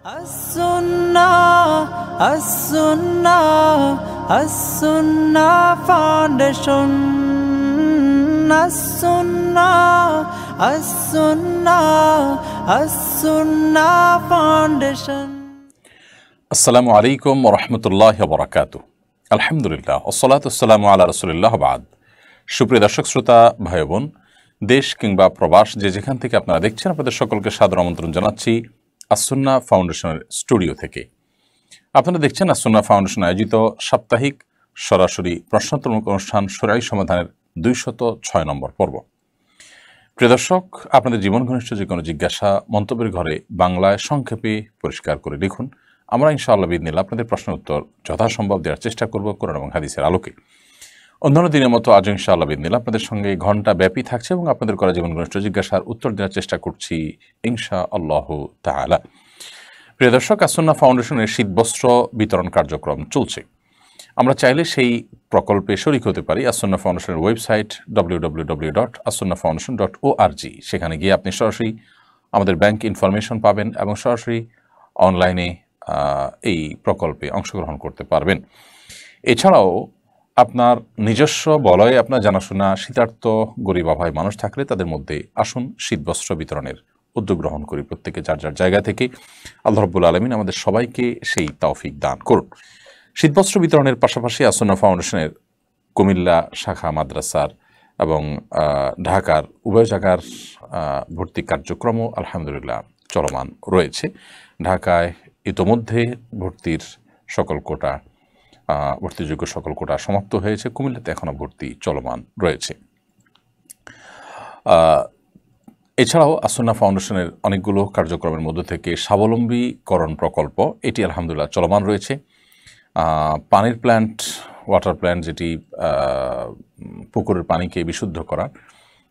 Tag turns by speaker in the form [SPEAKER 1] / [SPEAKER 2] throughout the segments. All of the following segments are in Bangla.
[SPEAKER 1] As-Sunnah Foundation. As-Sunnah Foundation.
[SPEAKER 2] আসসালামু আলাইকুম ওয়া রাহমাতুল্লাহি ওয়া বারাকাতুহু। আলহামদুলিল্লাহ ওয়াসসালাতু ওয়াসসালামু আলা রাসূলিল্লাহ বাদ। সুপ্রিয় দর্শক শ্রোতা ভাই বোন, দেশ কিংবা প্রবাস যে যেখান থেকে আপনারা দেখছেন, আপনাদের সকলকে সাদর আমন্ত্রণ জানাচ্ছি আস-সুন্নাহ ফাউন্ডেশনের স্টুডিও থেকে। আপনারা দেখছেন আস-সুন্নাহ ফাউন্ডেশন আয়োজিত সাপ্তাহিক সরাসরি প্রশ্নোত্তরমূলক অনুষ্ঠান শরঈ সমাধানের 206 নম্বর পর্ব। প্রিয় দর্শক, আপনাদের জীবন ঘনিষ্ঠ যে কোনো জিজ্ঞাসা মন্তব্যের ঘরে বাংলায় সংক্ষেপে পরিষ্কার করে লিখুন। আমরা ইনশাআল্লাহ বিইذনিল্লাহ আপনাদের প্রশ্নের উত্তর যথাসম্ভব দেওয়ার চেষ্টা করব কোরআন এবং হাদিসের আলোকে। অন্যান্য দিনের মতো আজ ইনশাআল্লাহ বিইذনিল্লাহ আপনাদের সঙ্গে ঘণ্টা ব্যাপী থাকছে এবং আপনাদের করা জীবন ঘনিষ্ঠ জিজ্ঞাসার উত্তর দেওয়ার চেষ্টা করছি ইনশাআল্লাহ তাআলা। প্রিয় দর্শক, আস-সুন্নাহ ফাউন্ডেশনের শীতবস্ত্র বিতরণ কার্যক্রম চলছে। আমরা চাইলে সেই প্রকল্পে শরিক হতে পারি। আস-সুন্নাহ ফাউন্ডেশনের ওয়েবসাইট www.assunnahfoundation.org, সেখানে গিয়ে আপনি সরাসরি আমাদের ব্যাংক ইনফরমেশন পাবেন এবং সরাসরি অনলাইনে এই প্রকল্পে অংশগ্রহণ করতে পারবেন। এছাড়াও আপনার নিজস্ব বলয়ে আপনার জানাশোনা শীতার্ত গরিব অভাবী মানুষ থাকলে তাদের মধ্যে আসুন শীতবস্ত্র বিতরণের উদ্যোগ গ্রহণ করি। প্রত্যেকে যার যার জায়গা থেকে আল্লাহ রাব্বুল আলামিন আমাদের সবাইকে সেই তৌফিক দান করুন। শীতবস্ত্র বিতরণের পাশাপাশি আস-সুন্নাহ ফাউন্ডেশনের কুমিল্লা শাখা মাদ্রাসার এবং ঢাকার উভয় জায়গার ভর্তি কার্যক্রমও আলহামদুলিল্লাহ চলমান রয়েছে। ঢাকায় ইতোমধ্যে ভর্তিযোগ্য সকল কোটা সমাপ্ত হয়েছে। কুমিল্লাতে এখনও ভর্তি চলমান রয়েছে। এছাড়াও আস-সুন্নাহ ফাউন্ডেশনের অনেকগুলো কার্যক্রমের মধ্যে থেকে স্বাবলম্বীকরণ প্রকল্প এটি আলহামদুলিল্লাহ চলমান রয়েছে। পানির প্ল্যান্ট, ওয়াটার প্ল্যান্ট, যেটি পুকুরের পানিকে বিশুদ্ধ করা,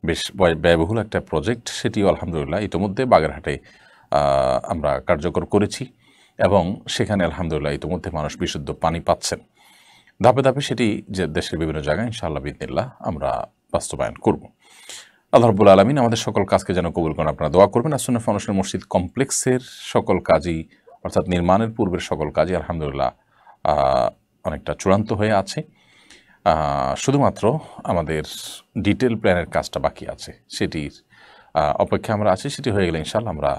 [SPEAKER 2] বেশ ব্যয়বহুল একটা প্রজেক্ট, সেটিও আলহামদুলিল্লাহ ইতিমধ্যে বাগেরহাটে আমরা কার্যকর করেছি এবং সেখানে আলহামদুলিল্লাহ ইতিমধ্যে মানুষ বিশুদ্ধ পানি পাচ্ছেন। ধাপে ধাপে সেটি যে দেশের বিভিন্ন জায়গায় ইনশাআল্লাহ বিইذনিল্লাহ আমরা বাস্তবায়ন করব। আল্লাহ রাব্বুল আলামিন আমাদের সকল কাজকে যেন কবুল করেন, আপনারা দোয়া করবেন। আস-সুন্নাহ ফাউন্ডেশন মসজিদ কমপ্লেক্সের সকল কাজই, অর্থাৎ নির্মাণের পূর্বের সকল কাজই আলহামদুলিল্লাহ অনেকটা চূড়ান্ত হয়ে আছে। শুধুমাত্র আমাদের ডিটেল প্ল্যানের কাজটা বাকি আছে, সেটির অপেক্ষা আমরা আছি। সেটি হয়ে গেলে ইনশাআল্লাহ আমরা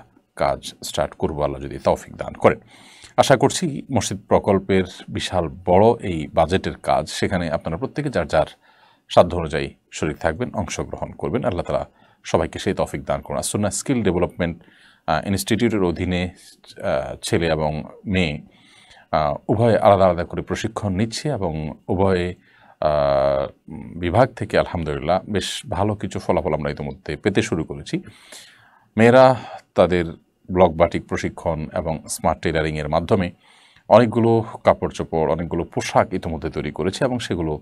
[SPEAKER 2] কাজ স্টার্ট করবো, আল্লাহ যদি তৌফিক দান করেন। আশা করছি মসজিদ প্রকল্পের বিশাল বড় এই বাজেটের কাজ, সেখানে আপনারা প্রত্যেকে যার যার সাধ্য অনুযায়ী শরীক থাকবেন, অংশগ্রহণ করবেন। আল্লাহ তাআলা সবাইকে সেই তৌফিক দান করুন। আস-সুন্নাহ স্কিল ডেভেলপমেন্ট ইনস্টিটিউটের অধীনে ছেলে এবং মেয়ে উভয়ে আলাদা আলাদা করে প্রশিক্ষণ নিচ্ছে এবং উভয়ে বিভাগ থেকে আলহামদুলিল্লাহ বেশ ভালো কিছু ফলাফল আমরা ইতিমধ্যে পেতে শুরু করেছি। মেয়েরা তাদের ব্লক বাটিক প্রশিক্ষণ এবং স্মার্ট টেলারিংয়ের মাধ্যমে অনেকগুলো কাপড় চোপড়, অনেকগুলো পোশাক ইতিমধ্যে তৈরি করেছে এবং সেগুলো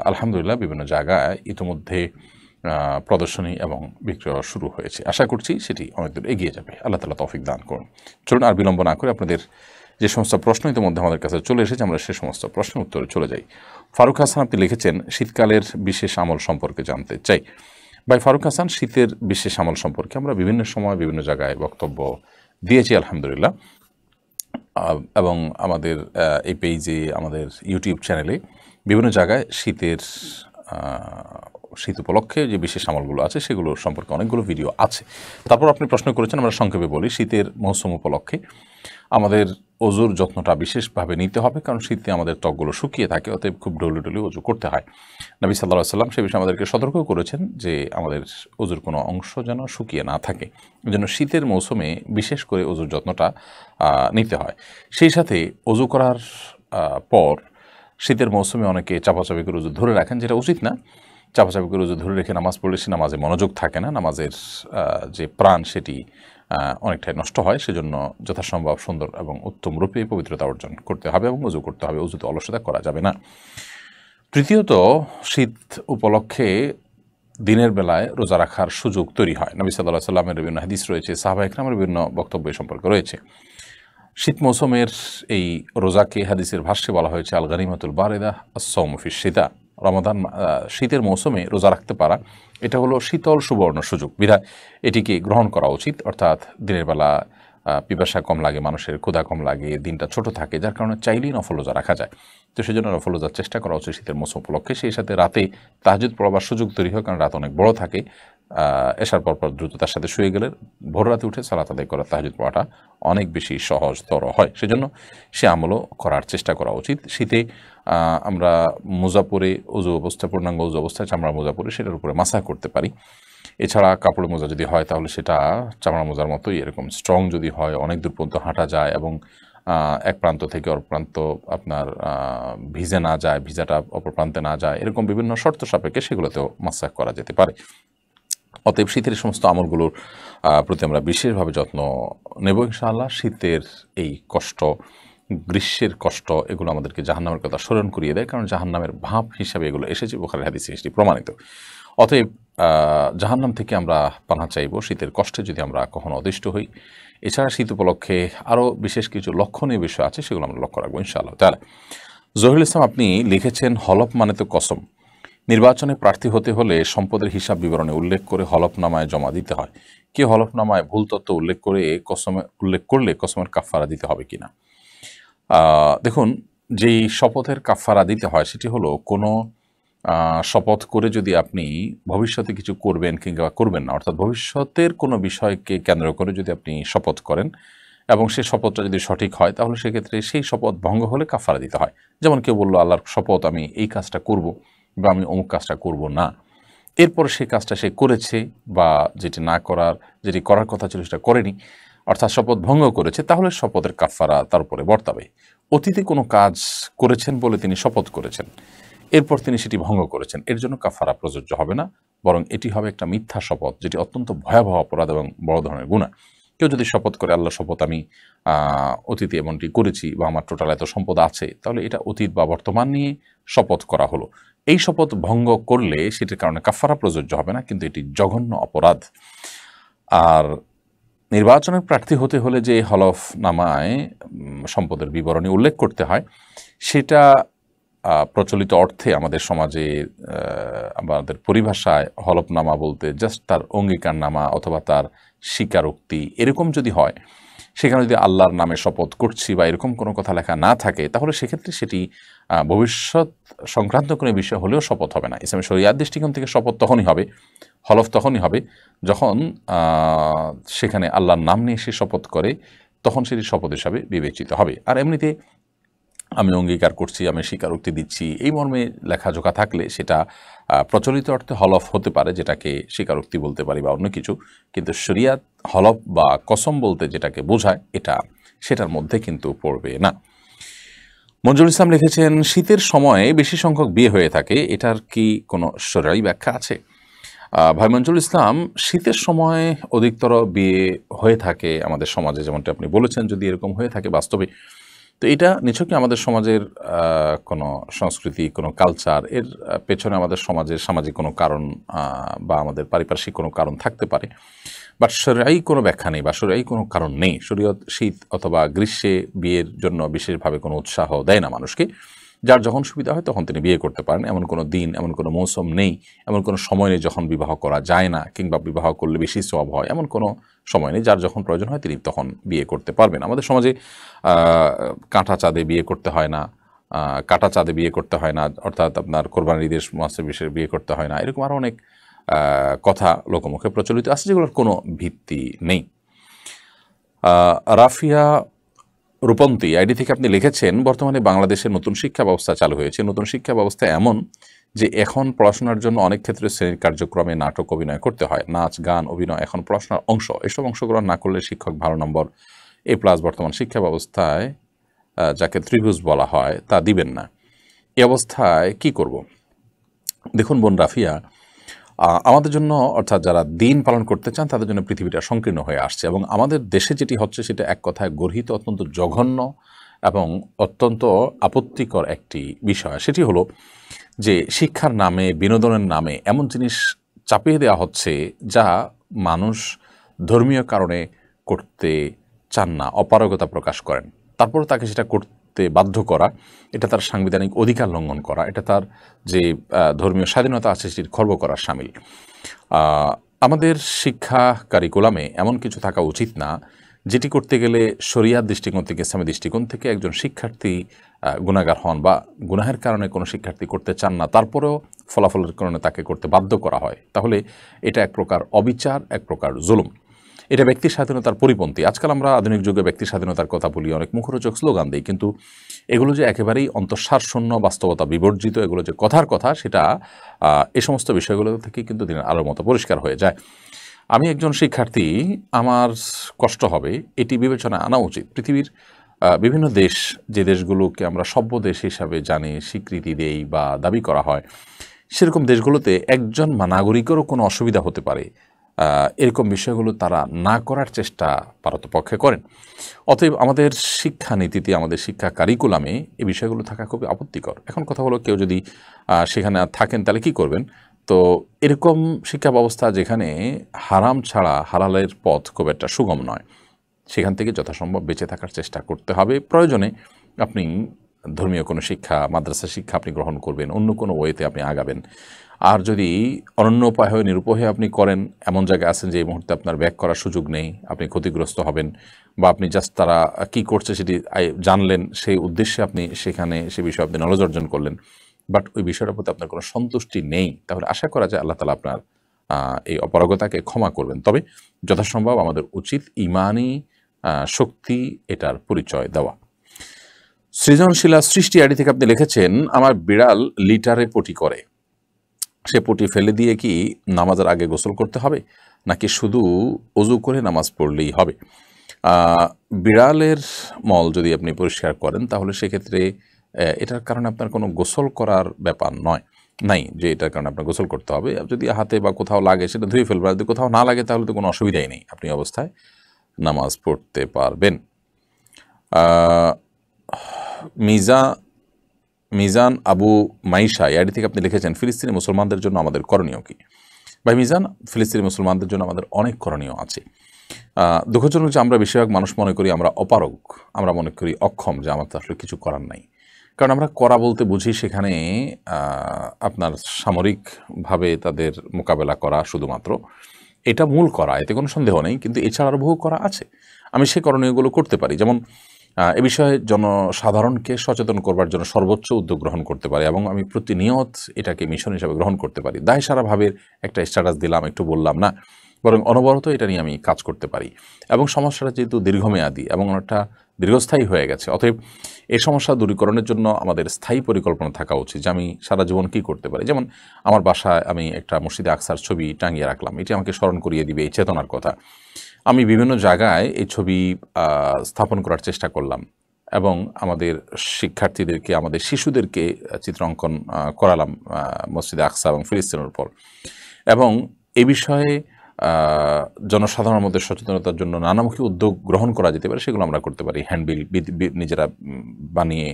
[SPEAKER 2] আলহামদুলিল্লাহ বিভিন্ন জায়গায় ইতিমধ্যে প্রদর্শনী এবং বিক্রয় শুরু হয়েছে। আশা করছি সেটি অনেক দূর এগিয়ে যাবে। আল্লাহ তাআলা তৌফিক দান করুন। চলুন আর বিলম্ব না করে আপনাদের যে সমস্ত প্রশ্ন ইতিমধ্যে আমাদের কাছে চলে এসেছে, আমরা সে সমস্ত প্রশ্নের উত্তরে চলে যাই। ফারুক হাসান, আপনি লিখেছেন শীতকালের বিশেষ আমল সম্পর্কে জানতে চাই। ভাই ফারুক হাসান, শীতের বিশেষ আমল সম্পর্কে আমরা বিভিন্ন সময় বিভিন্ন জায়গায় বক্তব্য দিয়েছি আলহামদুলিল্লাহ, এবং আমাদের এই পেজে, আমাদের ইউটিউব চ্যানেলে বিভিন্ন জায়গায় শীত উপলক্ষে যে বিশেষ আমলগুলো আছে সেগুলো সম্পর্কে অনেকগুলো ভিডিও আছে। তারপর আপনি প্রশ্ন করেছেন, আমরা সংক্ষেপে বলি, শীতের মৌসুম উপলক্ষে আমাদের অজুর যত্নটা বিশেষভাবে নিতে হবে, কারণ শীতে আমাদের ত্বকগুলো শুকিয়ে থাকে, অতএব খুব ডলি ডলি অজু করতে হয়। নবী সাল্লাল্লাহু আলাইহি ওয়াসাল্লাম সে বিষয়ে আমাদেরকে সতর্ক করেছেন যে আমাদের অজুর কোনো অংশ যেন শুকিয়ে না থাকে। এই জন্য শীতের মৌসুমে বিশেষ করে অজুর যত্নটা নিতে হয়। সেই সাথে অজু করার পর শীতের মৌসুমে অনেকে চাপাচাপি করে অজু ধরে রাখেন, যেটা উচিত না। চাপাচাপি করে অজু ধরে রেখে নামাজ পড়লে সে নামাজে মনোযোগ থাকে না, নামাজের যে প্রাণ সেটি অনেকটাই নষ্ট হয়। সেজন্য যথাসম্ভব সুন্দর এবং উত্তম রূপে পবিত্রতা অর্জন করতে হবে এবং অজু করতে হবে। অজুতে অলসতা করা যাবে না। তৃতীয়ত, শীত উপলক্ষে দিনের বেলায় রোজা রাখার সুযোগ তৈরি হয়। নবী সাল্লাল্লাহু আলাইহি ওয়াসাল্লামের বিভিন্ন হাদিস রয়েছে, সাহাবা ইকরামের বিভিন্ন বক্তব্য এ সম্পর্কে রয়েছে। শীত মৌসুমের এই রোজাকে হাদিসের ভাষ্যে বলা হয়েছে আল গানিমাতুল বারিদা আস-সাওমু ফিশ শিতা। রমাদান শীতের মৌসুমে রোজা রাখতে পারা, এটা হলো শীতল সুবর্ণ সুযোগ, বিধায় এটিকে গ্রহণ করা উচিত। অর্থাৎ দিনের বেলা পিপাসা কম লাগে, মানুষের ক্ষুধা কম লাগে, দিনটা ছোট থাকে, যার কারণে চাইলেই নফল রোজা রাখা যায়। তো সেই জন্য নফল রোজার চেষ্টা করা উচিত শীতের মৌসুম উপলক্ষে। সেই সাথে রাতে তাহাজ্জুদ পড়বার সুযোগ তৈরি হয়, কারণ রাত অনেক বড় থাকে। এশার পর দ্রুততার সাথে শুয়ে গেলে ভোর রাতে উঠে সালাত আদায় করা, তাহাজ্জুদ পড়াটা অনেক বেশি সহজতর হয়। সেজন্য সে আমলও করার চেষ্টা করা উচিত। শীতে আমরা মোজা পরে উজু অবস্থা, পূর্ণাঙ্গ উজু অবস্থায় চামড়া মোজা পরে সেটার উপরে মাসাজ করতে পারি। এছাড়া কাপড়ের মোজা যদি হয় তাহলে সেটা চামড়া মোজার মতোই এরকম স্ট্রং যদি হয়, অনেক দূর পর্যন্ত হাঁটা যায় এবং এক প্রান্ত থেকে অপর প্রান্ত আপনার ভিজে না যায়, ভিজাটা অপর প্রান্তে না যায়, এরকম বিভিন্ন শর্ত সাপেক্ষে সেগুলোতেও মাসাজ করা যেতে পারে। অতএব শীতের সমস্ত আমলগুলোর প্রতি আমরা বিশেষভাবে যত্ন নেব ইনশাআল্লাহ। শীতের এই কষ্ট, গ্রীষ্মের কষ্ট, এগুলো আমাদেরকে জাহান্নামের কথা স্মরণ করিয়ে দেয়, কারণ জাহান্নামের ভাব হিসাবে এগুলো এসেছে, বুখারী হাদিসে এটি প্রমাণিত। অতএব জাহান্নাম থেকে আমরা পানা চাইব শীতের কষ্টে যদি আমরা কখনো অদিষ্ট হই। এছাড়া শীত উপলক্ষে আরও বিশেষ কিছু লক্ষণীয় বিষয় আছে, সেগুলো আমরা লক্ষ্য রাখবো ইনশাআল্লাহ তাআলা। জহিরুল ইসলাম আপনি লিখেছেন, হলফ মানে তো কসম। নির্বাচনে প্রার্থী হতে হলে সম্পদের হিসাব বিবরণে উল্লেখ করে হলফনামায় জমা দিতে হয়। কেউ হলফনামায় ভুল তথ্য উল্লেখ করলে কসমের কাফারা দিতে হবে কিনা? দেখুন, যেই শপথের কাফারা দিতে হয় সেটি হলো কোনো শপথ করে যদি আপনি ভবিষ্যতে কিছু করবেন কিংবা করবেন না, অর্থাৎ ভবিষ্যতের কোনো বিষয়কে কেন্দ্র করে যদি আপনি শপথ করেন এবং সেই শপথটা যদি সঠিক হয়, তাহলে সেক্ষেত্রে সেই শপথ ভঙ্গ হলে কাফারা দিতে হয়। যেমন কেউ বলল, আল্লাহর শপথ আমি এই কাজটা করব বা আমি অমুক কাজটা করব না, এরপরে সেই কাজটা সে করেছে বা যেটি করার কথা ছিল সেটা করেনি, অর্থাৎ শপথ ভঙ্গ করেছে, তাহলে শপথের কাফারা তার উপরে বর্তাবে। অতীতে কোনো কাজ করেছেন বলে তিনি শপথ করেছেন, এরপর তিনি সেটি ভঙ্গ করেছেন, এর জন্য কাফারা প্রযোজ্য হবে না, বরং এটি হবে একটা মিথ্যা শপথ, যেটি অত্যন্ত ভয়াবহ অপরাধ এবং বড় ধরনের গুনাহ। কেউ যদি শপথ করে, আল্লাহ শপথ আমি অতীতে এমনটি করেছি বা আমার টোটাল এত সম্পদ আছে, তাহলে এটা অতীত বা বর্তমান নিয়ে শপথ করা হলো। এই শপথ ভঙ্গ করলে সেটির কারণে কাফারা প্রযোজ্য হবে না, কিন্তু এটি জঘন্য অপরাধ। আর নির্বাচনের প্রার্থী হতে হলে যে হলফনামায় সম্পদের বিবরণী উল্লেখ করতে হয়, সেটা প্রচলিত অর্থে আমাদের সমাজে আমাদের পরিভাষায় হলফনামা বলতে জাস্ট তার অঙ্গীকারনামা অথবা তার স্বীকারোক্তি এরকম যদি হয়, সেখানে যদি আল্লাহর নামে শপথ করছি বা এরকম কোনো কথা লেখা না থাকে, তাহলে সেক্ষেত্রে সেটি ভবিষ্যৎ সংক্রান্ত কোনো বিষয় হলেও শপথ হবে না। ইসলামী শরিয়াত দৃষ্টিকোণ থেকে শপথ তখনই হবে, হলফ তখনই হবে যখন সেখানে আল্লাহর নাম নিয়ে সে শপথ করে, তখন সেটি শপথ হিসাবে বিবেচিত হবে। আর এমনিতে আমি অঙ্গীকার করছি, আমি স্বীকারোক্তি দিচ্ছি, এই মর্মে লেখাজোখা থাকলে সেটা প্রচলিত অর্থে হলফ হতে পারে, যেটাকে স্বীকারোক্তি বলতে পারি বা অন্য কিছু, কিন্তু শরিয়াত হলফ বা কসম বলতে যেটাকে বোঝায় সেটার মধ্যে কিন্তু পড়বে না। মঞ্জুরুল ইসলাম লিখেছেন, শীতের সময়ে বেশি সংখ্যক বিয়ে হয়ে থাকে, এটার কি কোনো শরঈ ব্যাখ্যা আছে? ভাই মঞ্জুরুল ইসলাম, শীতের সময় অধিকতর বিয়ে হয়ে থাকে আমাদের সমাজে, যেমনটা আপনি বলেছেন, যদি এরকম হয়ে থাকে বাস্তবে, তো এটা নিছকই আমাদের সমাজের কোনো সংস্কৃতি, কোনো কালচার, এর পেছনে আমাদের সমাজের সামাজিক কোনো কারণ বা আমাদের পারিপার্শ্বিক কোনো কারণ থাকতে পারে, বাট শরঈ কোনো ব্যাখ্যা নেই বা শরঈ কোনো কারণ নেই। শরীয়ত শীত অথবা গ্রীষ্মে বিয়ের জন্য বিশেষভাবে কোনো উৎসাহ দেয় না মানুষকে। যার যখন সুবিধা হয় তখন তিনি বিয়ে করতে পারেন, এমন কোনো দিন, এমন কোনো মৌসুম নেই, এমন কোনো সময় নেই যখন বিবাহ করা যায় না, কিংবা বিবাহ করলে বেশি সওয়াব হয়, এমন কোনো সময় নেই। যার যখন প্রয়োজন হয় তিনি তখন বিয়ে করতে পারবেন। আমাদের সমাজে কাঁটা চাঁদে বিয়ে করতে হয় না, কাটা চাঁদে বিয়ে করতে হয় না, অর্থাৎ আপনার কোরবানির ঈদের মাসে বিশেষ বিয়ে করতে হয় না, এরকম আরও অনেক কথা লোকমুখে প্রচলিত আছে, যেগুলোর কোনো ভিত্তি নেই। রাফিয়া রূপন্তী আইডি থেকে আপনি লিখেছেন, বর্তমানে বাংলাদেশের নতুন শিক্ষা ব্যবস্থা চালু হয়েছে। নতুন শিক্ষা ব্যবস্থা এমন যে এখন পড়াশোনার জন্য অনেক ক্ষেত্রে শ্রেণীর কার্যক্রমে নাটক অভিনয় করতে হয়, নাচ গান অভিনয় এখন পড়াশোনার অংশ। এসব অংশগ্রহণ না করলে শিক্ষক ভালো নম্বর A+ বর্তমান শিক্ষা ব্যবস্থায় যাকে ত্রিভুজ বলা হয় তা দিবেন না। এই অবস্থায় কি করব? দেখুন বোন রাফিয়া, আমাদের জন্য, অর্থাৎ যারা দিন পালন করতে চান তাদের জন্য পৃথিবীটা সংকীর্ণ হয়ে আসছে, এবং আমাদের দেশে যেটি হচ্ছে সেটা এক কথায় গর্হিত অত্যন্ত জঘন্য এবং অত্যন্ত আপত্তিকর একটি বিষয়। সেটি হলো যে শিক্ষার নামে, বিনোদনের নামে এমন জিনিস চাপিয়ে দেওয়া হচ্ছে যা মানুষ ধর্মীয় কারণে করতে চান না, অপারগতা প্রকাশ করেন, তারপর তাকে সেটা করতে বাধ্য করা, এটা তার সাংবিধানিক অধিকার লঙ্ঘন করা, এটা তার যে ধর্মীয় স্বাধীনতা আছে সেটির খর্ব করার শামিল। আমাদের শিক্ষা কারিকুলামে এমন কিছু থাকা উচিত না যেটি করতে গেলে শরিয়ার দৃষ্টিকোণ থেকে, ইসলামী দৃষ্টিকোণ থেকে একজন শিক্ষার্থী গুনাহগার হন বা গুনাহের কারণে কোনো শিক্ষার্থী করতে চান না, তারপরেও ফলাফলের কারণে তাকে করতে বাধ্য করা হয়, তাহলে এটা এক প্রকার অবিচার, এক প্রকার জুলুম। এটা ব্যক্তি স্বাধীনতার পরিপন্থী। আজকাল আমরা আধুনিক যুগে ব্যক্তি স্বাধীনতার কথা বলি, অনেক মুখরোচক স্লোগান দিই, কিন্তু এগুলো যে একেবারেই অন্তঃসারশূন্য, বাস্তবতা বিবর্জিত, এগুলো যে কথার কথা, সেটা এই সমস্ত বিষয়গুলো থেকে কিন্তু দিনের আলোর মতো পরিষ্কার হয়ে যায়। আমি একজন শিক্ষার্থী, আমার কষ্ট হবে, এটি বিবেচনায় আনা উচিত। পৃথিবীর বিভিন্ন দেশ, যে দেশগুলোকে আমরা সভ্য দেশ হিসাবে জানি, স্বীকৃতি দেই বা দাবি করা হয়, সেরকম দেশগুলোতে একজন নাগরিকেরও কোনো অসুবিধা হতে পারে, এরকম বিষয়গুলো তারা না করার চেষ্টা পারতপক্ষে করেন। অতএব আমাদের শিক্ষানীতিতে, আমাদের শিক্ষা কারিকুলামে এই বিষয়গুলো থাকা খুবই আপত্তিকর। এখন কথা হলো, কেউ যদি সেখানে থাকেন তাহলে কী করবেন? তো এরকম শিক্ষা ব্যবস্থা যেখানে হারাম ছাড়া হালালের পথ খুব একটা সুগম নয়, সেখান থেকে যথাসম্ভব বেঁচে থাকার চেষ্টা করতে হবে। প্রয়োজনে আপনি ধর্মীয় কোনো শিক্ষা, মাদ্রাসা শিক্ষা আপনি গ্রহণ করবেন, অন্য কোনো ওয়েতে আপনি আগাবেন। আর যদি অনন্য উপায় হয়ে, নিরুপায় হয়ে আপনি করেন, এমন জায়গায় আছেন যে এই মুহূর্তে আপনার ব্যাক করার সুযোগ নেই, আপনি ক্ষতিগ্রস্ত হবেন, বা আপনি জাস্ট তারা কী করছে সেটি জানলেন, সেই উদ্দেশ্যে আপনি সেখানে সে বিষয়ে আপনি নলেজ অর্জন করলেন, বাট ওই বিষয়টার প্রতি আপনার কোনো সন্তুষ্টি নেই, তাহলে আশা করা যায় আল্লাহ তাআলা আপনার এই অপারগতাকে ক্ষমা করবেন। তবে যথাসম্ভব আমাদের উচিত ইমানি শক্তি এটার পরিচয় দেওয়া। সৃজনশীলা সৃষ্টি আইডি থেকে আপনি লিখেছেন, আমার বিড়াল লিটারে পটি করে, সে পটি ফেলে দিয়ে কি নামাজের আগে গোসল করতে হবে, নাকি শুধু অজু করে নামাজ পড়লেই হবে? বিড়ালের মল যদি আপনি পরিষ্কার করেন, তাহলে সেক্ষেত্রে এটার কারণে আপনার কোনো গোসল করার ব্যাপার নাই যে এটার কারণে আপনার গোসল করতে হবে। যদি হাতে বা কোথাও লাগে সেটা ধুয়ে ফেলবে, যদি কোথাও না লাগে তাহলে তো কোনো অসুবিধাই নেই, আপনি অবস্থায় নামাজ পড়তে পারবেন। মিজান আবু মাইশা এআইডি থেকে আপনি লিখেছেন, ফিলিস্তিনি মুসলমানদের জন্য আমাদের করণীয় কি? ভাই মিজান, ফিলিস্তিনি মুসলমানদের জন্য আমাদের অনেক করণীয় আছে। দুঃখজনক যে আমরা বেশিরভাগ মানুষ মনে করি আমরা অপারগ, আমরা মনে করি অক্ষম, যে আমার তো আসলে কিছু করার নাই। কারণ আমরা করা বলতে বুঝি সেখানে আপনার সামরিকভাবে তাদের মোকাবেলা করা শুধুমাত্র, এটা মূল করা, এতে কোনো সন্দেহ নেই, কিন্তু এছাড়া আরও বহু করা আছে। আমি সেই করণীয়গুলো করতে পারি, যেমন এ বিষয়ে জনসাধারণকে সচেতন করবার জন্য সর্বোচ্চ উদ্যোগ গ্রহণ করতে পারি, এবং আমি প্রতিনিয়ত এটাকে মিশন হিসাবে গ্রহণ করতে পারি। দায় সারাভাবের একটা স্ট্যাটাস দিলাম, একটু বললাম না, বরং অনবরত এটা নিয়ে আমি কাজ করতে পারি। এবং সমস্যাটা যেহেতু দীর্ঘমেয়াদী এবং অনেকটা দীর্ঘস্থায়ী হয়ে গেছে, অতএব এই সমস্যা দূরীকরণের জন্য আমাদের স্থায়ী পরিকল্পনা থাকা উচিত, যে আমি সারা জীবন কী করতে পারি। যেমন আমার বাসায় আমি একটা মসজিদে আকসার ছবি টাঙিয়ে রাখলাম, এটি আমাকে স্মরণ করিয়ে দিবে এই চেতনার কথা। আমি বিভিন্ন জায়গায় এই ছবি স্থাপন করার চেষ্টা করলাম, এবং আমাদের শিক্ষার্থীদেরকে, আমাদের শিশুদেরকে চিত্রাঙ্কন করালাম মসজিদে আকসা এবং ফিলিস্তিনের উপর। এবং এ বিষয়ে জনসাধারণের মধ্যে সচেতনতার জন্য নানামুখী উদ্যোগ গ্রহণ করা যেতে পারে, সেগুলো আমরা করতে পারি। হ্যান্ডবিল নিজেরা বানিয়ে